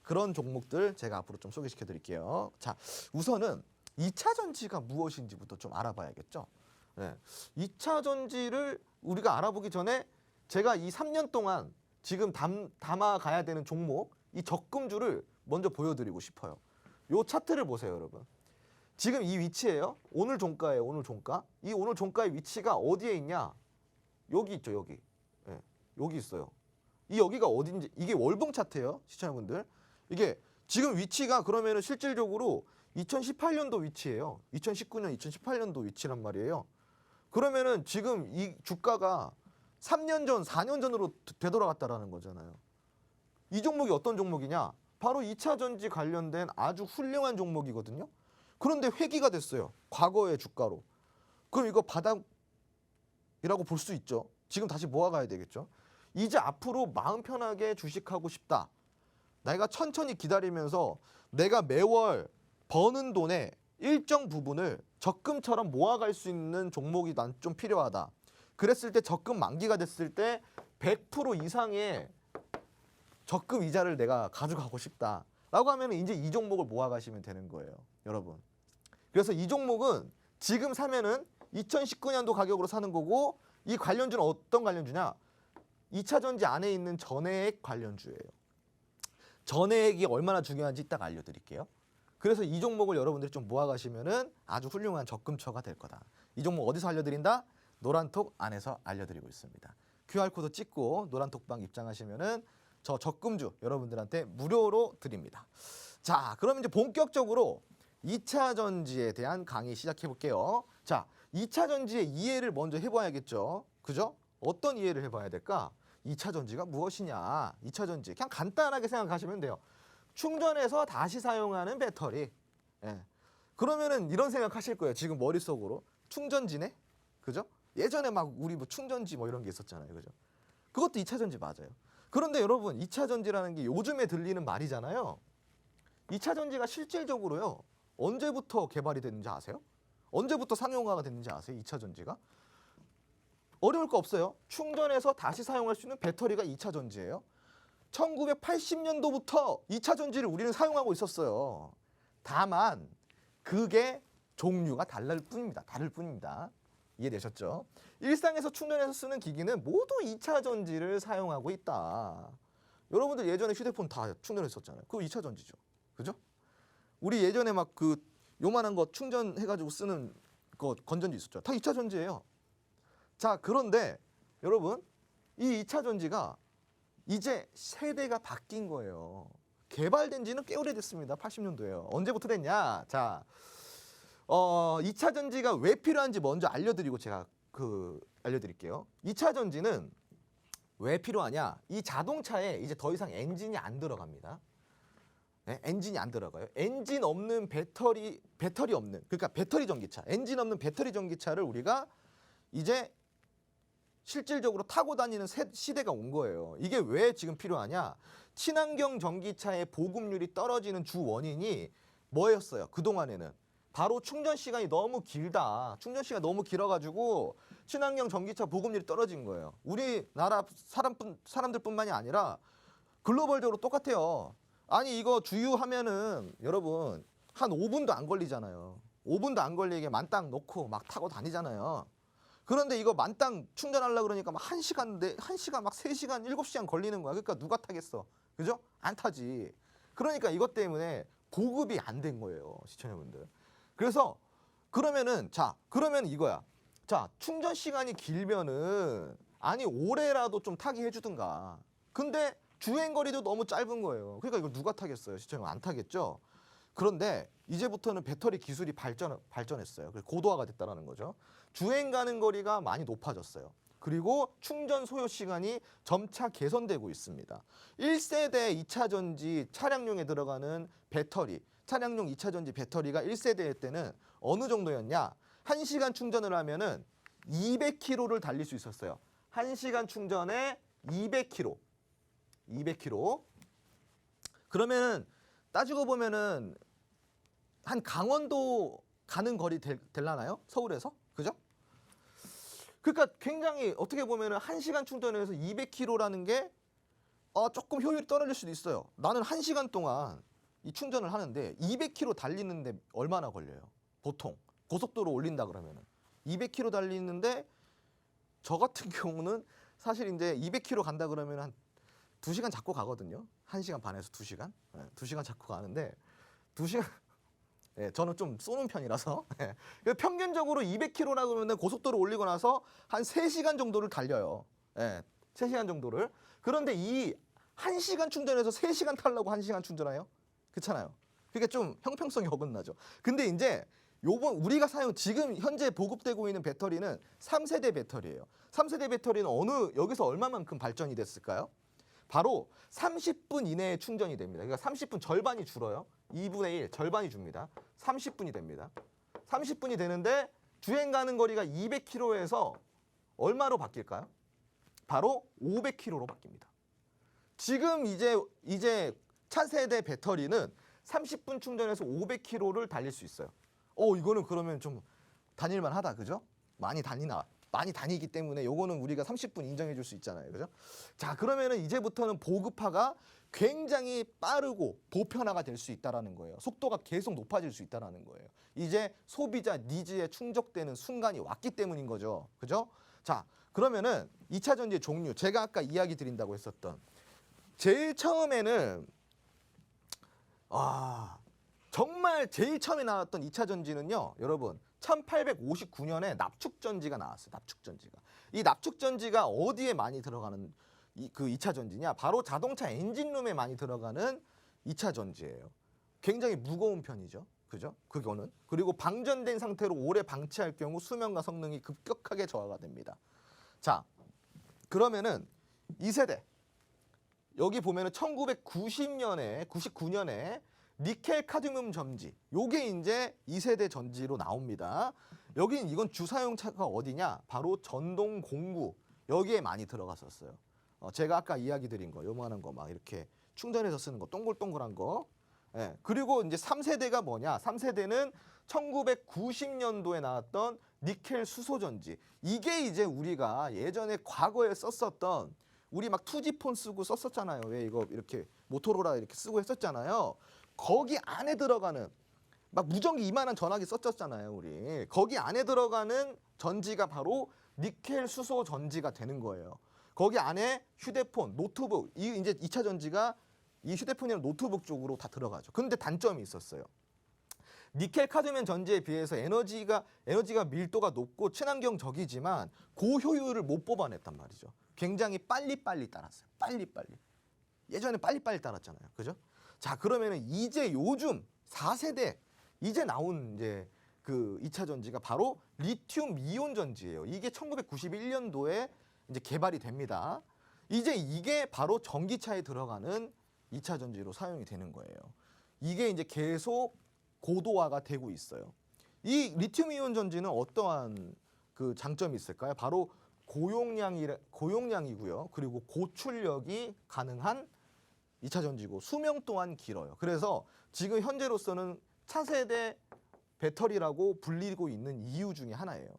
그런 종목들 제가 앞으로 좀 소개시켜 드릴게요. 자, 우선은 2차 전지가 무엇인지부터 좀 알아봐야겠죠. 네. 2차 전지를 우리가 알아보기 전에 제가 이 3년 동안 지금 담아가야 되는 종목, 이 적금주를 먼저 보여드리고 싶어요. 요 차트를 보세요, 여러분. 지금 이 위치예요. 오늘 종가예요, 오늘 종가. 이 오늘 종가의 위치가 어디에 있냐? 여기 있죠, 여기. 네, 여기 있어요. 이 여기가 어딘지, 이게 월봉 차트예요, 시청자분들. 이게 지금 위치가 그러면은 실질적으로 2018년도 위치예요. 2019년, 2018년도 위치란 말이에요. 그러면은 지금 이 주가가 3년 전, 4년 전으로 되돌아갔다라는 거잖아요. 이 종목이 어떤 종목이냐? 바로 2차 전지 관련된 아주 훌륭한 종목이거든요. 그런데 회귀가 됐어요. 과거의 주가로. 그럼 이거 바닥이라고 볼 수 있죠. 지금 다시 모아가야 되겠죠. 이제 앞으로 마음 편하게 주식하고 싶다. 내가 천천히 기다리면서 내가 매월 버는 돈의 일정 부분을 적금처럼 모아갈 수 있는 종목이 난 좀 필요하다. 그랬을 때 적금 만기가 됐을 때 100% 이상의 적금 이자를 내가 가져가고 싶다. 라고 하면 이제 이 종목을 모아가시면 되는 거예요. 여러분. 그래서 이 종목은 지금 사면은 2019년도 가격으로 사는 거고 이 관련주는 어떤 관련주냐? 2차 전지 안에 있는 전해액 관련주예요. 전해액이 얼마나 중요한지 이따가 알려드릴게요. 그래서 이 종목을 여러분들이 좀 모아가시면은 아주 훌륭한 적금처가 될 거다. 이 종목 어디서 알려드린다? 노란톡 안에서 알려드리고 있습니다. QR코드 찍고 노란톡방 입장하시면은 저 적금주 여러분들한테 무료로 드립니다. 자, 그럼 이제 본격적으로 2차 전지에 대한 강의 시작해 볼게요. 자, 2차 전지의 이해를 먼저 해봐야겠죠. 그죠? 어떤 이해를 해봐야 될까? 2차 전지가 무엇이냐? 2차 전지 그냥 간단하게 생각하시면 돼요. 충전해서 다시 사용하는 배터리. 예. 그러면은 이런 생각하실 거예요. 지금 머릿속으로 충전지네, 그죠? 예전에 막 우리 뭐 충전지 뭐 이런 게 있었잖아요, 그죠? 그것도 2차 전지 맞아요. 그런데 여러분 2차 전지라는 게 요즘에 들리는 말이잖아요. 2차 전지가 실질적으로요 언제부터 개발이 됐는지 아세요? 언제부터 상용화가 됐는지 아세요? 2차 전지가? 어려울 거 없어요. 충전해서 다시 사용할 수 있는 배터리가 2차 전지예요. 1980년도부터 2차 전지를 우리는 사용하고 있었어요. 다만 그게 종류가 다를 뿐입니다. 이해되셨죠? 일상에서 충전해서 쓰는 기기는 모두 2차 전지를 사용하고 있다. 여러분들 예전에 휴대폰 다 충전했었잖아요. 그거 2차 전지죠. 그죠? 우리 예전에 막 그 요만한 거 충전해가지고 쓰는 거 건전지 있었죠. 다 2차 전지예요. 자, 그런데 여러분 이 2차 전지가 이제 세대가 바뀐 거예요. 개발된 지는 꽤 오래됐습니다. 80년도에요. 언제부터 됐냐? 자, 2차 전지가 왜 필요한지 먼저 알려드리고 제가 알려드릴게요. 2차 전지는 왜 필요하냐? 이 자동차에 이제 더 이상 엔진이 안 들어갑니다. 네? 엔진이 안 들어가요. 엔진 없는 배터리 없는, 그러니까 배터리 전기차, 엔진 없는 배터리 전기차를 우리가 이제 실질적으로 타고 다니는 시대가 온 거예요. 이게 왜 지금 필요하냐? 친환경 전기차의 보급률이 떨어지는 주 원인이 뭐였어요? 그동안에는 바로 충전 시간이 너무 길다. 충전 시간이 너무 길어가지고 친환경 전기차 보급률이 떨어진 거예요. 우리나라 사람들뿐만이 아니라 글로벌적으로 똑같아요. 아니 이거 주유하면은 여러분 한 5분도 안 걸리잖아요. 5분도 안 걸리게 만땅 놓고 막 타고 다니잖아요. 그런데 이거 만땅 충전하려고 그러니까 막 1시간 막 3시간, 7시간 걸리는 거야. 그러니까 누가 타겠어? 그죠? 안 타지. 그러니까 이것 때문에 보급이 안 된 거예요, 시청자분들. 그래서 그러면 이거야. 자, 충전 시간이 길면은 아니 올해라도 좀 타게 해주든가. 근데 주행 거리도 너무 짧은 거예요. 그러니까 이걸 누가 타겠어요? 시청자 안 타겠죠? 그런데 이제부터는 배터리 기술이 발전했어요. 그래서 고도화가 됐다는 거죠. 주행 가는 거리가 많이 높아졌어요. 그리고 충전 소요 시간이 점차 개선되고 있습니다. 1세대 2차 전지 차량용에 들어가는 배터리, 차량용 2차 전지 배터리가 1세대 때는 어느 정도였냐? 1시간 충전을 하면은 200km를 달릴 수 있었어요. 1시간 충전에 200km. 200km. 그러면은 따지고 보면은 한 강원도 가는 거리 될라나요? 서울에서? 그죠? 그러니까 굉장히 어떻게 보면은 1시간 충전해서 200km라는 게 조금 효율이 떨어질 수도 있어요. 나는 1시간 동안 이 충전을 하는데 200km 달리는데 얼마나 걸려요? 보통 고속도로 올린다 그러면은 200km 달리는데 저 같은 경우는 사실 이제 200km 간다 그러면 한 2시간 잡고 가거든요. 1시간 반에서 2시간. 2시간 잡고 가는데 2시간 저는 좀 쏘는 편이라서 평균적으로 200km라 그러면 고속도로 올리고 나서 한 3시간 정도를 달려요. 3시간 정도를. 그런데 이 1시간 충전해서 3시간 타려고 1시간 충전해요? 그렇잖아요. 그게 좀 형평성이 어긋나죠. 근데 이제 요번 우리가 지금 현재 보급되고 있는 배터리는 3세대 배터리예요. 3세대 배터리는 여기서 얼마만큼 발전이 됐을까요? 바로 30분 이내에 충전이 됩니다. 그러니까 30분 절반이 줄어요. 2분의 1 절반이 줍니다. 30분이 됩니다. 30분이 되는데 주행 가는 거리가 200km에서 얼마로 바뀔까요? 바로 500km로 바뀝니다. 지금 이제 차세대 배터리는 30분 충전해서 500km를 달릴 수 있어요. 이거는 그러면 좀 다닐만 하다. 그죠? 많이 다니기 때문에 요거는 우리가 30분 인정해 줄 수 있잖아요. 그죠? 자, 그러면은 이제부터는 보급화가 굉장히 빠르고 보편화가 될 수 있다라는 거예요. 속도가 계속 높아질 수 있다라는 거예요. 이제 소비자 니즈에 충족되는 순간이 왔기 때문인 거죠. 그죠? 자, 그러면은 2차 전지 종류 제가 아까 이야기 드린다고 했었던 제일 처음에는 정말 제일 처음에 나왔던 2차 전지는요. 여러분 1859년에 납축전지가 나왔어요. 납축전지가. 이 납축전지가 어디에 많이 들어가는 그 2차 전지냐? 바로 자동차 엔진룸에 많이 들어가는 2차 전지예요. 굉장히 무거운 편이죠. 그죠? 그거는. 그리고 방전된 상태로 오래 방치할 경우 수명과 성능이 급격하게 저하가 됩니다. 자, 그러면은 2세대. 여기 보면은 99년에 니켈 카드뮴 전지. 요게 이제 2세대 전지로 나옵니다. 이건 주사용차가 어디냐? 바로 전동 공구. 여기에 많이 들어갔었어요. 제가 아까 이야기 드린 거, 요만한 거 막 이렇게 충전해서 쓰는 거, 동글동글한 거. 그리고 이제 3세대가 뭐냐? 3세대는 1990년도에 나왔던 니켈 수소 전지. 이게 이제 우리가 예전에 과거에 썼었던 우리 막 투지폰 쓰고 썼었잖아요. 왜 이거 이렇게 모토로라 이렇게 쓰고 했었잖아요. 거기 안에 들어가는 막 무전기 이만한 전화기 썼었잖아요. 우리 거기 안에 들어가는 전지가 바로 니켈 수소 전지가 되는 거예요. 거기 안에 휴대폰, 노트북, 이제 2차 전지가 이 휴대폰이랑 노트북 쪽으로 다 들어가죠. 근데 단점이 있었어요. 니켈 카드뮴 전지에 비해서 에너지가 밀도가 높고 친환경적이지만 고효율을 못 뽑아냈단 말이죠. 굉장히 빨리빨리 따랐어요. 빨리빨리. 예전에 빨리빨리 따랐잖아요. 그죠? 자, 그러면은 이제 요즘 4세대 이제 나온 이제 그 2차 전지가 바로 리튬 이온 전지예요. 이게 1991년도에 이제 개발이 됩니다. 이제 이게 바로 전기차에 들어가는 2차 전지로 사용이 되는 거예요. 이게 이제 계속 고도화가 되고 있어요. 이 리튬 이온 전지는 어떠한 그 장점이 있을까요? 바로 고용량이고요. 그리고 고출력이 가능한 2차 전지고 수명 또한 길어요. 그래서 지금 현재로서는 차세대 배터리라고 불리고 있는 이유 중에 하나예요.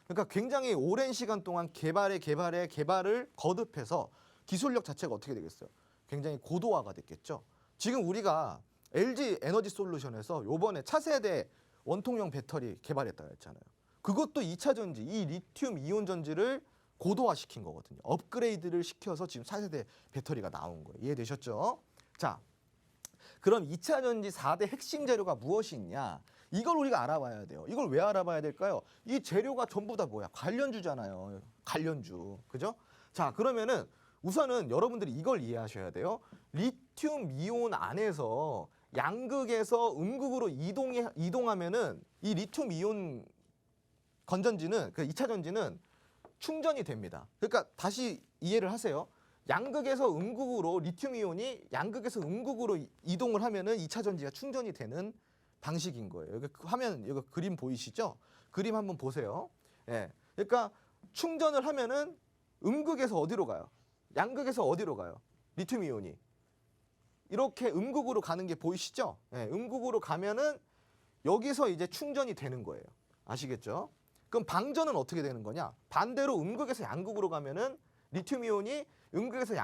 그러니까 굉장히 오랜 시간 동안 개발을 거듭해서 기술력 자체가 어떻게 되겠어요? 굉장히 고도화가 됐겠죠. 지금 우리가 LG 에너지 솔루션에서 요번에 차세대 원통형 배터리 개발했다고 했잖아요. 그것도 2차 전지, 이 리튬 이온 전지를 고도화시킨 거거든요. 업그레이드를 시켜서 지금 차세대 배터리가 나온 거예요. 이해되셨죠? 자, 그럼 2차 전지 4대 핵심 재료가 무엇이 있냐? 이걸 우리가 알아봐야 돼요. 이걸 왜 알아봐야 될까요? 이 재료가 전부 다 뭐야? 관련주잖아요. 관련주. 그죠? 자, 그러면은 우선은 여러분들이 이걸 이해하셔야 돼요. 리튬 이온 안에서 양극에서 음극으로 이동하면은 이 리튬 이온 건전지는 그 2차 전지는 충전이 됩니다. 그러니까 다시 이해를 하세요. 양극에서 음극으로 리튬 이온이 양극에서 음극으로 이동을 하면은 2차 전지가 충전이 되는 방식인 거예요. 여기 화면 여기 그림 보이시죠? 그림 한번 보세요. 예. 그러니까 충전을 하면은 음극에서 어디로 가요? 양극에서 어디로 가요? 리튬 이온이 이렇게 음극으로 가는 게 보이시죠? 네, 음극으로 가면은 여기서 이제 충전이 되는 거예요. 아시겠죠? 그럼 방전은 어떻게 되는 거냐? 반대로 음극에서 양극으로 가면은 리튬 이온이 음극에서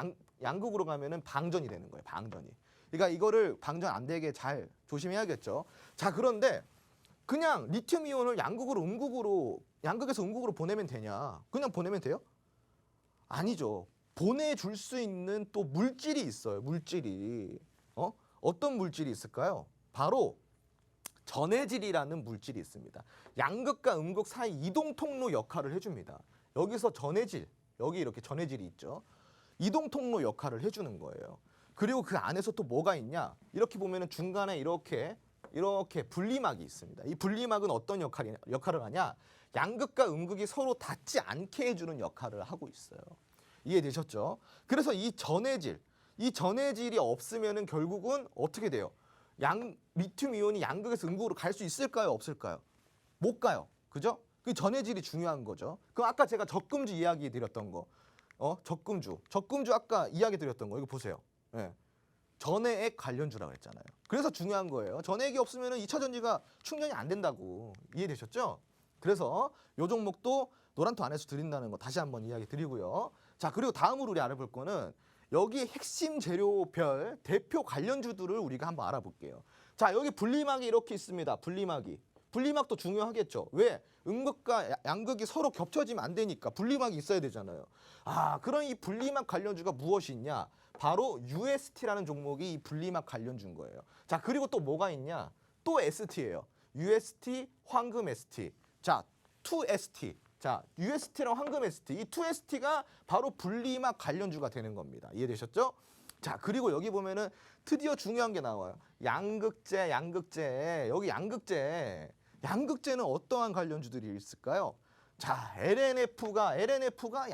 양극으로 가면은 방전이 되는 거예요. 방전이. 그러니까 이거를 방전 안 되게 잘 조심해야겠죠. 자, 그런데 그냥 리튬 이온을 양극에서 음극으로 보내면 되냐? 그냥 보내면 돼요? 아니죠. 보내줄 수 있는 또 물질이 있어요. 물질이. 어떤 물질이 있을까요? 바로 전해질이라는 물질이 있습니다. 양극과 음극 사이 이동 통로 역할을 해줍니다. 여기서 전해질, 여기 이렇게 전해질이 있죠. 이동 통로 역할을 해주는 거예요. 그리고 그 안에서 또 뭐가 있냐? 이렇게 보면은 중간에 이렇게 분리막이 있습니다. 이 분리막은 어떤 역할을 하냐? 양극과 음극이 서로 닿지 않게 해주는 역할을 하고 있어요. 이해되셨죠? 그래서 이 전해질이 없으면은 결국은 어떻게 돼요? 리튬 이온이 양극에서 음극으로 갈 수 있을까요? 없을까요? 못 가요. 그죠? 그 전해질이 중요한 거죠. 그 아까 제가 적금주 이야기 드렸던 거. 적금주 아까 이야기 드렸던 거. 이거 보세요. 예. 전해액 관련주라고 했잖아요. 그래서 중요한 거예요. 전해액이 없으면 2차 전지가 충전이 안 된다고. 이해되셨죠? 그래서 이 종목도 노란토 안에서 드린다는 거 다시 한번 이야기 드리고요. 자, 그리고 다음으로 우리 알아볼 거는 여기 핵심 재료별 대표 관련주들을 우리가 한번 알아볼게요. 자, 여기 분리막이 이렇게 있습니다. 분리막도 중요하겠죠. 왜? 음극과 양극이 서로 겹쳐지면 안 되니까 분리막이 있어야 되잖아요. 그럼 이 분리막 관련주가 무엇이 있냐? 바로 UST라는 종목이 이 분리막 관련주인 거예요. 자, 그리고 또 뭐가 있냐? 또 ST예요. UST, 황금 ST. 자, 2ST. 자, UST랑 황금 ST. 이 2ST가 바로 분리막 관련주가 되는 겁니다. 이해되셨죠? 자, 그리고 여기 보면은 드디어 중요한 게 나와요. 양극재. 여기 양극재는 어떠한 관련주들이 있을까요? 자, LNF가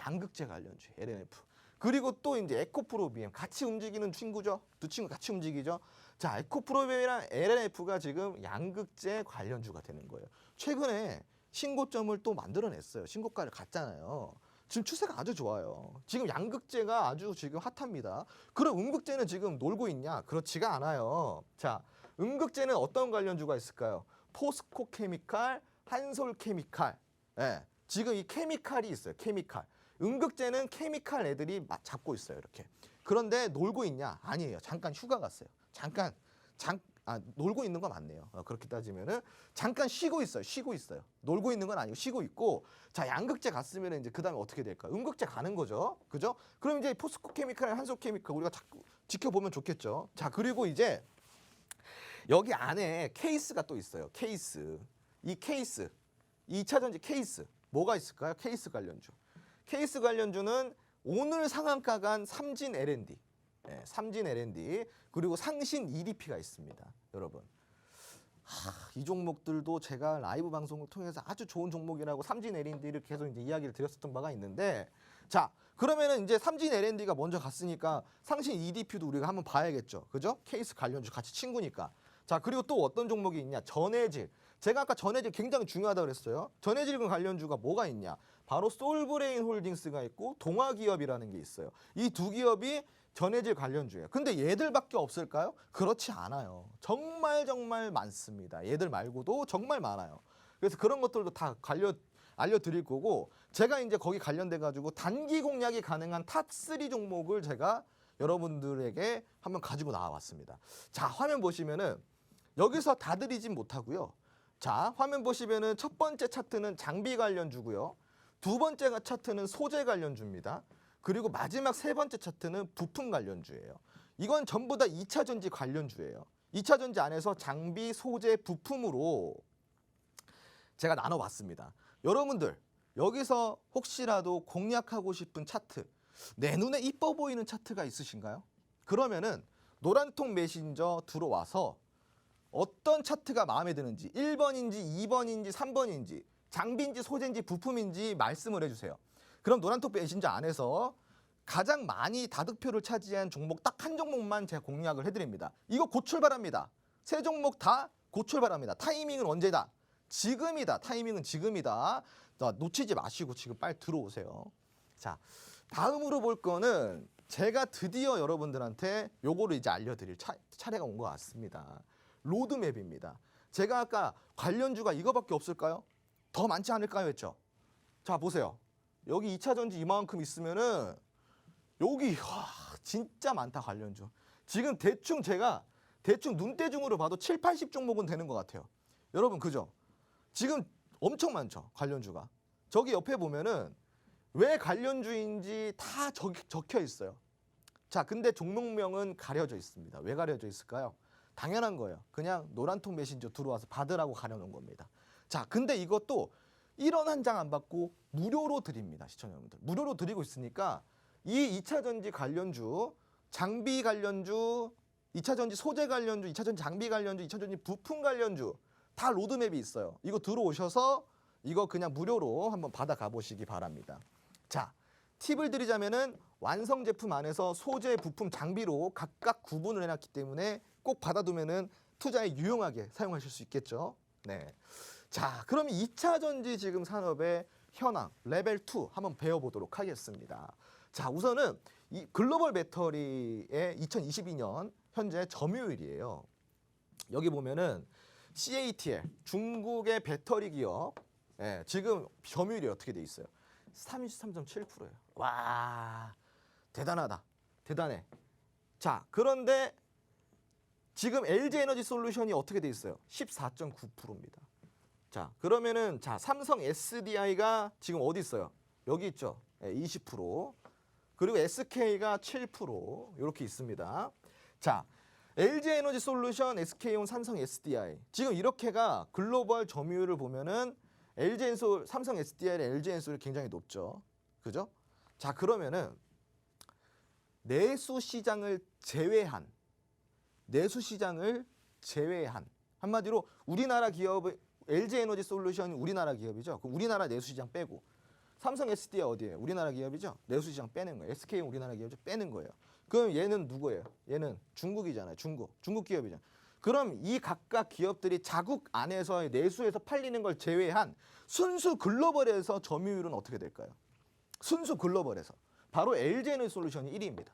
양극재 관련주. LNF. 그리고 또 이제 에코프로비엠 같이 움직이는 친구죠. 두 친구 같이 움직이죠. 자, 에코프로비엠이랑 LNF가 지금 양극재 관련주가 되는 거예요. 최근에 신고점을 또 만들어냈어요. 신고가를 갔잖아요. 지금 추세가 아주 좋아요. 지금 양극재가 아주 지금 핫합니다. 그럼 음극재는 지금 놀고 있냐? 그렇지가 않아요. 자, 음극재는 어떤 관련주가 있을까요? 포스코 케미칼, 한솔 케미칼. 예, 지금 이 케미칼이 있어요. 케미칼. 음극재는 케미칼 애들이 잡고 있어요. 이렇게. 그런데 놀고 있냐? 아니에요. 잠깐 휴가 갔어요. 놀고 있는 건 맞네요. 그렇게 따지면은 잠깐 쉬고 있어요. 놀고 있는 건 아니고 쉬고 있고. 자, 양극재 갔으면 이제 그다음에 어떻게 될까? 음극재 가는 거죠. 그죠? 그럼 이제 포스코 케미칼, 한솔 케미칼 우리가 자꾸 지켜보면 좋겠죠. 자, 그리고 이제 여기 안에 케이스가 또 있어요. 케이스. 이 케이스. 2차 전지 케이스. 뭐가 있을까요? 케이스 관련주. 케이스 관련주는 오늘 상한가 간 삼진 L&D. 네, 삼진 L&D 그리고 상신 EDP가 있습니다. 여러분. 이 종목들도 제가 라이브 방송을 통해서 아주 좋은 종목이라고 삼진 L&D를 계속 이제 이야기를 드렸었던 바가 있는데, 자, 그러면은 이제 삼진 L&D가 먼저 갔으니까 상신 EDP도 우리가 한번 봐야겠죠. 그죠? 케이스 관련주 같이 친구니까. 자, 그리고 또 어떤 종목이 있냐? 전해질. 제가 아까 전해질 굉장히 중요하다고 그랬어요. 전해질 관련주가 뭐가 있냐? 바로 솔브레인 홀딩스가 있고 동아기업이라는 게 있어요. 이 두 기업이 전해질 관련주예요. 근데 얘들밖에 없을까요? 그렇지 않아요. 정말 많습니다. 얘들 말고도 정말 많아요. 그래서 그런 것들도 다 알려드릴 거고, 제가 이제 거기 관련돼 가지고 단기 공략이 가능한 탑3 종목을 제가 여러분들에게 한번 가지고 나와봤습니다. 자, 화면 보시면은 여기서 다 드리진 못하고요. 자, 화면 보시면은 첫 번째 차트는 장비 관련주고요. 두 번째 차트는 소재 관련주입니다. 그리고 마지막 세 번째 차트는 부품 관련주예요. 이건 전부 다 2차 전지 관련주예요. 2차 전지 안에서 장비, 소재, 부품으로 제가 나눠봤습니다. 여러분들 여기서 혹시라도 공략하고 싶은 차트, 내 눈에 이뻐 보이는 차트가 있으신가요? 그러면은 노란통 메신저 들어와서 어떤 차트가 마음에 드는지 1번인지 2번인지 3번인지 장비인지 소재인지 부품인지 말씀을 해주세요. 그럼 노란톡 메신저 안에서 가장 많이 다득표를 차지한 종목 딱 한 종목만 제가 공략을 해드립니다. 이거 곧 출발합니다. 세 종목 다 곧 출발합니다. 타이밍은 언제다? 지금이다. 타이밍은 지금이다. 자, 놓치지 마시고 지금 빨리 들어오세요. 자, 다음으로 볼 거는 제가 드디어 여러분들한테 요거를 이제 알려드릴 차례가 온 것 같습니다. 로드맵입니다. 제가 아까 관련주가 이거밖에 없을까요? 더 많지 않을까요? 했죠. 자 보세요. 여기 2차 전지 이만큼 있으면은 여기 진짜 많다 관련주. 지금 대충 제가 눈대중으로 봐도 7, 80 종목은 되는 것 같아요. 여러분 그죠? 지금 엄청 많죠 관련주가. 저기 옆에 보면은 왜 관련주인지 다 적혀 있어요. 자, 근데 종목명은 가려져 있습니다. 왜 가려져 있을까요? 당연한 거예요. 그냥 노란통 메신저 들어와서 받으라고 가려놓은 겁니다. 자, 근데 이것도 1원 한 장 안 받고 무료로 드립니다. 시청자 여러분들. 무료로 드리고 있으니까 이 2차 전지 관련주, 장비 관련주, 2차 전지 소재 관련주, 2차 전지 장비 관련주, 2차 전지 부품 관련주 다 로드맵이 있어요. 이거 들어오셔서 이거 그냥 무료로 한번 받아가 보시기 바랍니다. 자, 팁을 드리자면은 완성 제품 안에서 소재, 부품, 장비로 각각 구분을 해놨기 때문에 꼭 받아두면은 투자에 유용하게 사용하실 수 있겠죠. 네. 자, 그럼 2차 전지 지금 산업의 현황 레벨 2 한번 배워보도록 하겠습니다. 자, 우선은 이 글로벌 배터리의 2022년 현재 점유율이에요. 여기 보면은 CATL 중국의 배터리 기업 지금 점유율이 어떻게 돼 있어요? 33.7%예요. 와, 대단하다. 대단해. 자, 그런데 지금 LG 에너지 솔루션이 어떻게 돼 있어요? 14.9%입니다. 자, 그러면은 자, 삼성 SDI가 지금 어디 있어요? 여기 있죠. 20%. 그리고 SK가 7% 이렇게 있습니다. 자, LG 에너지 솔루션, SK온, 삼성 SDI 지금 이렇게가 글로벌 점유율을 보면은 LG엔솔, 삼성 SDI의 LG엔솔이 굉장히 높죠. 그죠? 자, 그러면은 내수 시장을 제외한 한마디로 우리나라 기업의 LG에너지 솔루션이 우리나라 기업이죠. 그럼 우리나라 내수 시장 빼고 삼성 SDI 어디예요? 우리나라 기업이죠. 내수 시장 빼는 거예요. SK는 우리나라 기업이죠. 빼는 거예요. 그럼 얘는 누구예요? 얘는 중국이잖아요. 중국 기업이잖아요. 그럼 이 각각 기업들이 자국 안에서의 내수에서 팔리는 걸 제외한 순수 글로벌에서 점유율은 어떻게 될까요? 순수 글로벌에서 바로 LG에너지 솔루션이 1위입니다.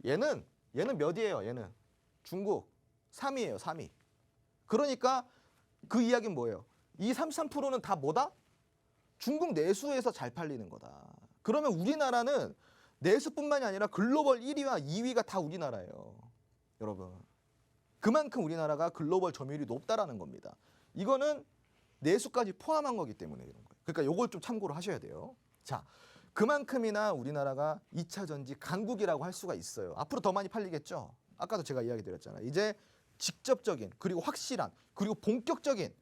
얘는 몇이에요? 얘는 중국 3위예요. 3위. 그러니까 그 이야기는 뭐예요? 이 33%는 다 뭐다? 중국 내수에서 잘 팔리는 거다. 그러면 우리나라는 내수뿐만이 아니라 글로벌 1위와 2위가 다 우리나라예요. 여러분. 그만큼 우리나라가 글로벌 점유율이 높다라는 겁니다. 이거는 내수까지 포함한 거기 때문에 이런 거예요. 그러니까 요걸 좀 참고를 하셔야 돼요. 자, 그만큼이나 우리나라가 2차 전지 강국이라고 할 수가 있어요. 앞으로 더 많이 팔리겠죠. 아까도 제가 이야기 드렸잖아요. 이제 직접적인 그리고 확실한 그리고 본격적인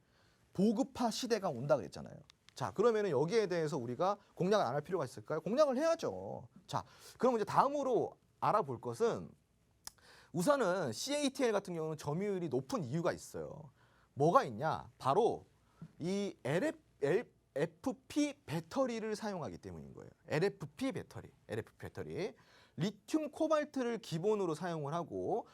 보급화 시대가 온다 그랬잖아요. 자, 그러면은 여기에 대해서 우리가 공략을 안 할 필요가 있을까요? 공략을 해야죠. 자, 그럼 이제 다음으로 알아볼 것은 우선은 CATL 같은 경우는 점유율이 높은 이유가 있어요. 뭐가 있냐? 바로 이 LFP 배터리를 사용하기 때문인 거예요. LFP 배터리. 리튬 코발트를 기본으로 사용을 하고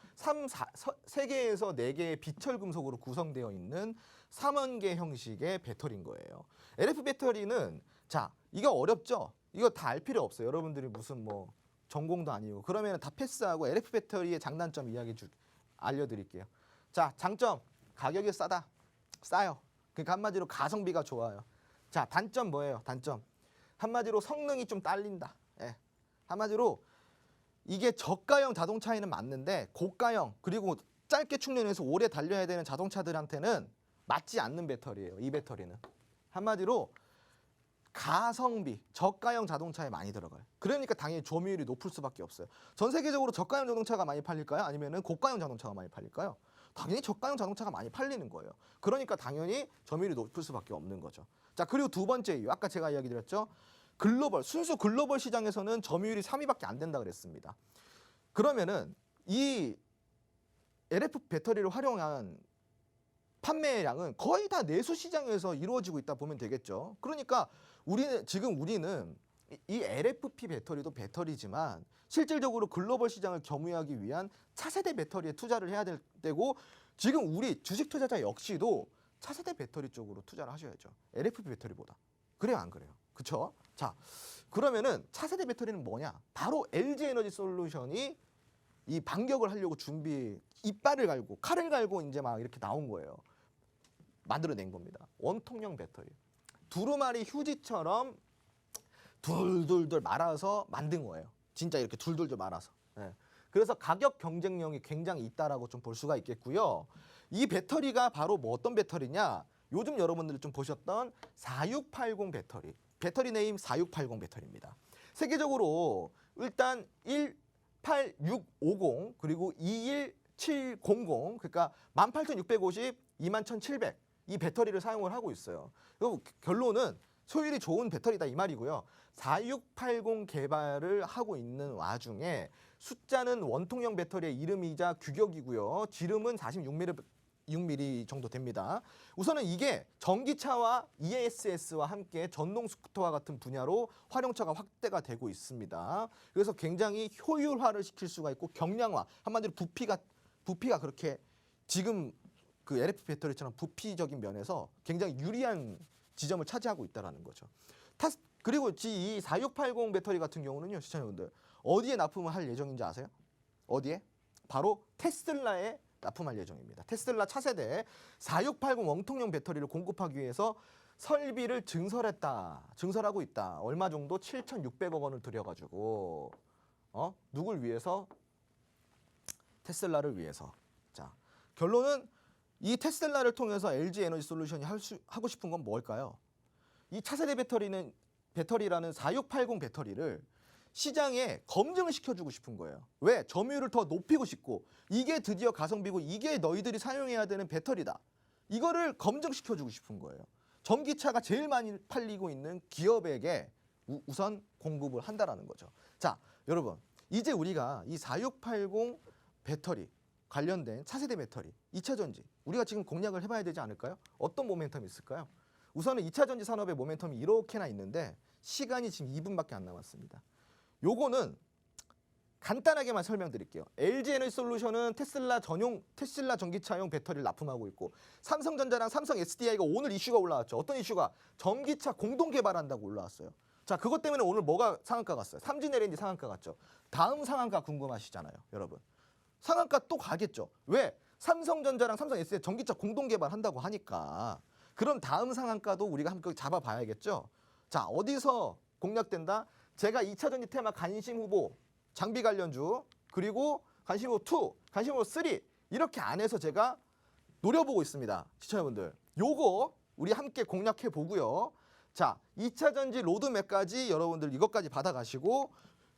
세개에서 4개의 비철 금속으로 구성되어 있는 3원계 형식의 배터리인 거예요. LFP 배터리는 자, 이거 어렵죠? 이거 다 알 필요 없어요. 여러분들이 무슨 뭐 전공도 아니고 그러면 다 패스하고 LFP 배터리의 장단점 알려드릴게요. 자, 장점 가격이 싸요. 그러니까 한마디로 가성비가 좋아요. 자, 단점 뭐예요? 단점 한마디로 성능이 좀 딸린다. 예. 한마디로 이게 저가형 자동차에는 맞는데 고가형 그리고 짧게 충전해서 오래 달려야 되는 자동차들한테는 맞지 않는 배터리예요. 이 배터리는 한마디로 가성비, 저가형 자동차에 많이 들어가요. 그러니까 당연히 점유율이 높을 수밖에 없어요. 전 세계적으로 저가형 자동차가 많이 팔릴까요? 아니면은 고가형 자동차가 많이 팔릴까요? 당연히 저가형 자동차가 많이 팔리는 거예요. 그러니까 당연히 점유율이 높을 수밖에 없는 거죠. 자, 그리고 두 번째 이유, 아까 제가 이야기 드렸죠. 순수 글로벌 시장에서는 점유율이 3위밖에 안 된다 그랬습니다. 그러면은 이 LF 배터리를 활용한 판매량은 거의 다 내수 시장에서 이루어지고 있다 보면 되겠죠. 그러니까 우리는 이 LFP 배터리도 배터리지만 실질적으로 글로벌 시장을 겸유하기 위한 차세대 배터리에 투자를 해야 되고 지금 우리 주식 투자자 역시도 차세대 배터리 쪽으로 투자를 하셔야죠. LFP 배터리보다. 그래요, 안 그래요? 그렇죠? 자, 그러면은 차세대 배터리는 뭐냐? 바로 LG 에너지 솔루션이 이 반격을 하려고 이빨을 갈고 칼을 갈고 이제 막 이렇게 나온 거예요. 만들어낸 겁니다. 원통형 배터리. 두루마리 휴지처럼 둘둘둘 말아서 만든 거예요. 진짜 이렇게 둘둘둘 말아서. 예. 그래서 가격 경쟁력이 굉장히 있다라고 좀 볼 수가 있겠고요. 이 배터리가 바로 뭐 어떤 배터리냐? 요즘 여러분들이 좀 보셨던 4680 배터리. 배터리 네임 4680 배터리입니다. 세계적으로 일단 18650 그리고 21700 그러니까 18650, 21700 이 배터리를 사용을 하고 있어요. 그리고 결론은 소율이 좋은 배터리다 이 말이고요. 4680 개발을 하고 있는 와중에 숫자는 원통형 배터리의 이름이자 규격이고요. 지름은 46mm 정도 됩니다. 우선은 이게 전기차와 ESS와 함께 전동 스쿠터와 같은 분야로 활용처가 확대가 되고 있습니다. 그래서 굉장히 효율화를 시킬 수가 있고 경량화, 한마디로 부피가 그렇게 지금 그 LFP 배터리처럼 부피적인 면에서 굉장히 유리한 지점을 차지하고 있다는 거죠. 그리고 이 4680 배터리 같은 경우는요, 시청자분들 어디에 납품을 할 예정인지 아세요? 어디에? 바로 테슬라에 납품할 예정입니다. 테슬라 차세대 4680 원통형 배터리를 공급하기 위해서 설비를 증설하고 있다. 얼마 정도? 7,600억 원을 들여가지고 누굴 위해서? 테슬라를 위해서. 자, 결론은 이 테슬라를 통해서 LG 에너지 솔루션이 하고 싶은 건 뭘까요? 이 차세대 배터리라는 4680 배터리를 시장에 검증을 시켜주고 싶은 거예요. 왜? 점유율을 더 높이고 싶고 이게 드디어 가성비고 이게 너희들이 사용해야 되는 배터리다. 이거를 검증시켜주고 싶은 거예요. 전기차가 제일 많이 팔리고 있는 기업에게 우선 공급을 한다라는 거죠. 자, 여러분 이제 우리가 이 4680 배터리 관련된 차세대 배터리, 2차 전지 우리가 지금 공략을 해봐야 되지 않을까요? 어떤 모멘텀이 있을까요? 우선은 2차 전지 산업의 모멘텀이 이렇게나 있는데 시간이 지금 2분밖에 안 남았습니다. 요거는 간단하게만 설명드릴게요. LG 에너지 솔루션은 테슬라 전기차용 배터리를 납품하고 있고 삼성전자랑 삼성 SDI가 오늘 이슈가 올라왔죠. 어떤 이슈가? 전기차 공동 개발한다고 올라왔어요. 자, 그것 때문에 오늘 뭐가 상한가 갔어요? 삼진 LNG 상한가 갔죠. 다음 상한가 궁금하시잖아요, 여러분. 상한가 또 가겠죠. 왜? 삼성전자랑 삼성 SDI 전기차 공동 개발한다고 하니까. 그럼 다음 상한가도 우리가 함께 잡아봐야겠죠. 자, 어디서 공략된다? 제가 2차 전지 테마 관심 후보 장비 관련주 그리고 관심 후보 2, 관심 후보 3 이렇게 안에서 제가 노려보고 있습니다. 시청자분들 요거 우리 함께 공략해 보고요. 자, 2차 전지 로드맵까지 여러분들 이것까지 받아가시고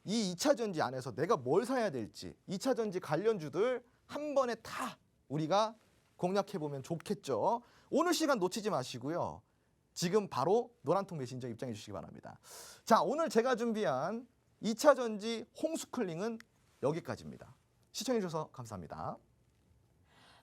이 2차 전지 안에서 내가 뭘 사야 될지 2차 전지 관련주들 한 번에 다 우리가 공략해 보면 좋겠죠. 오늘 시간 놓치지 마시고요. 지금 바로 노란통 메신저 입장해 주시기 바랍니다. 자, 오늘 제가 준비한 2차 전지 홈스쿨링은 여기까지입니다. 시청해 주셔서 감사합니다.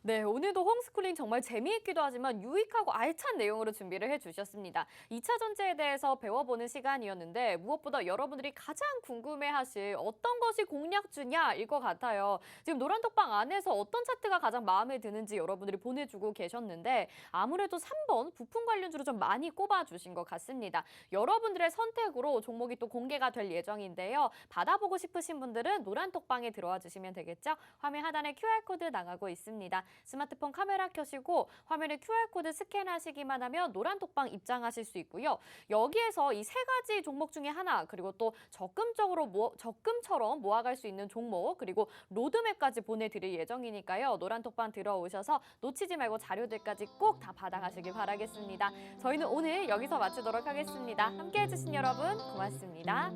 네, 오늘도 홈스쿨링 정말 재미있기도 하지만 유익하고 알찬 내용으로 준비를 해주셨습니다. 2차 전지에 대해서 배워보는 시간이었는데 무엇보다 여러분들이 가장 궁금해하실 어떤 것이 공략주냐일 것 같아요. 지금 노란톡방 안에서 어떤 차트가 가장 마음에 드는지 여러분들이 보내주고 계셨는데 아무래도 3번 부품 관련주로 좀 많이 꼽아주신 것 같습니다. 여러분들의 선택으로 종목이 또 공개가 될 예정인데요. 받아보고 싶으신 분들은 노란톡방에 들어와 주시면 되겠죠. 화면 하단에 QR코드 나가고 있습니다. 스마트폰 카메라 켜시고 화면에 QR코드 스캔하시기만 하면 노란톡방 입장하실 수 있고요. 여기에서 이 3가지 종목 중에 하나 그리고 또 적금처럼 모아갈 수 있는 종목 그리고 로드맵까지 보내드릴 예정이니까요. 노란톡방 들어오셔서 놓치지 말고 자료들까지 꼭 다 받아가시길 바라겠습니다. 저희는 오늘 여기서 마치도록 하겠습니다. 함께해 주신 여러분 고맙습니다.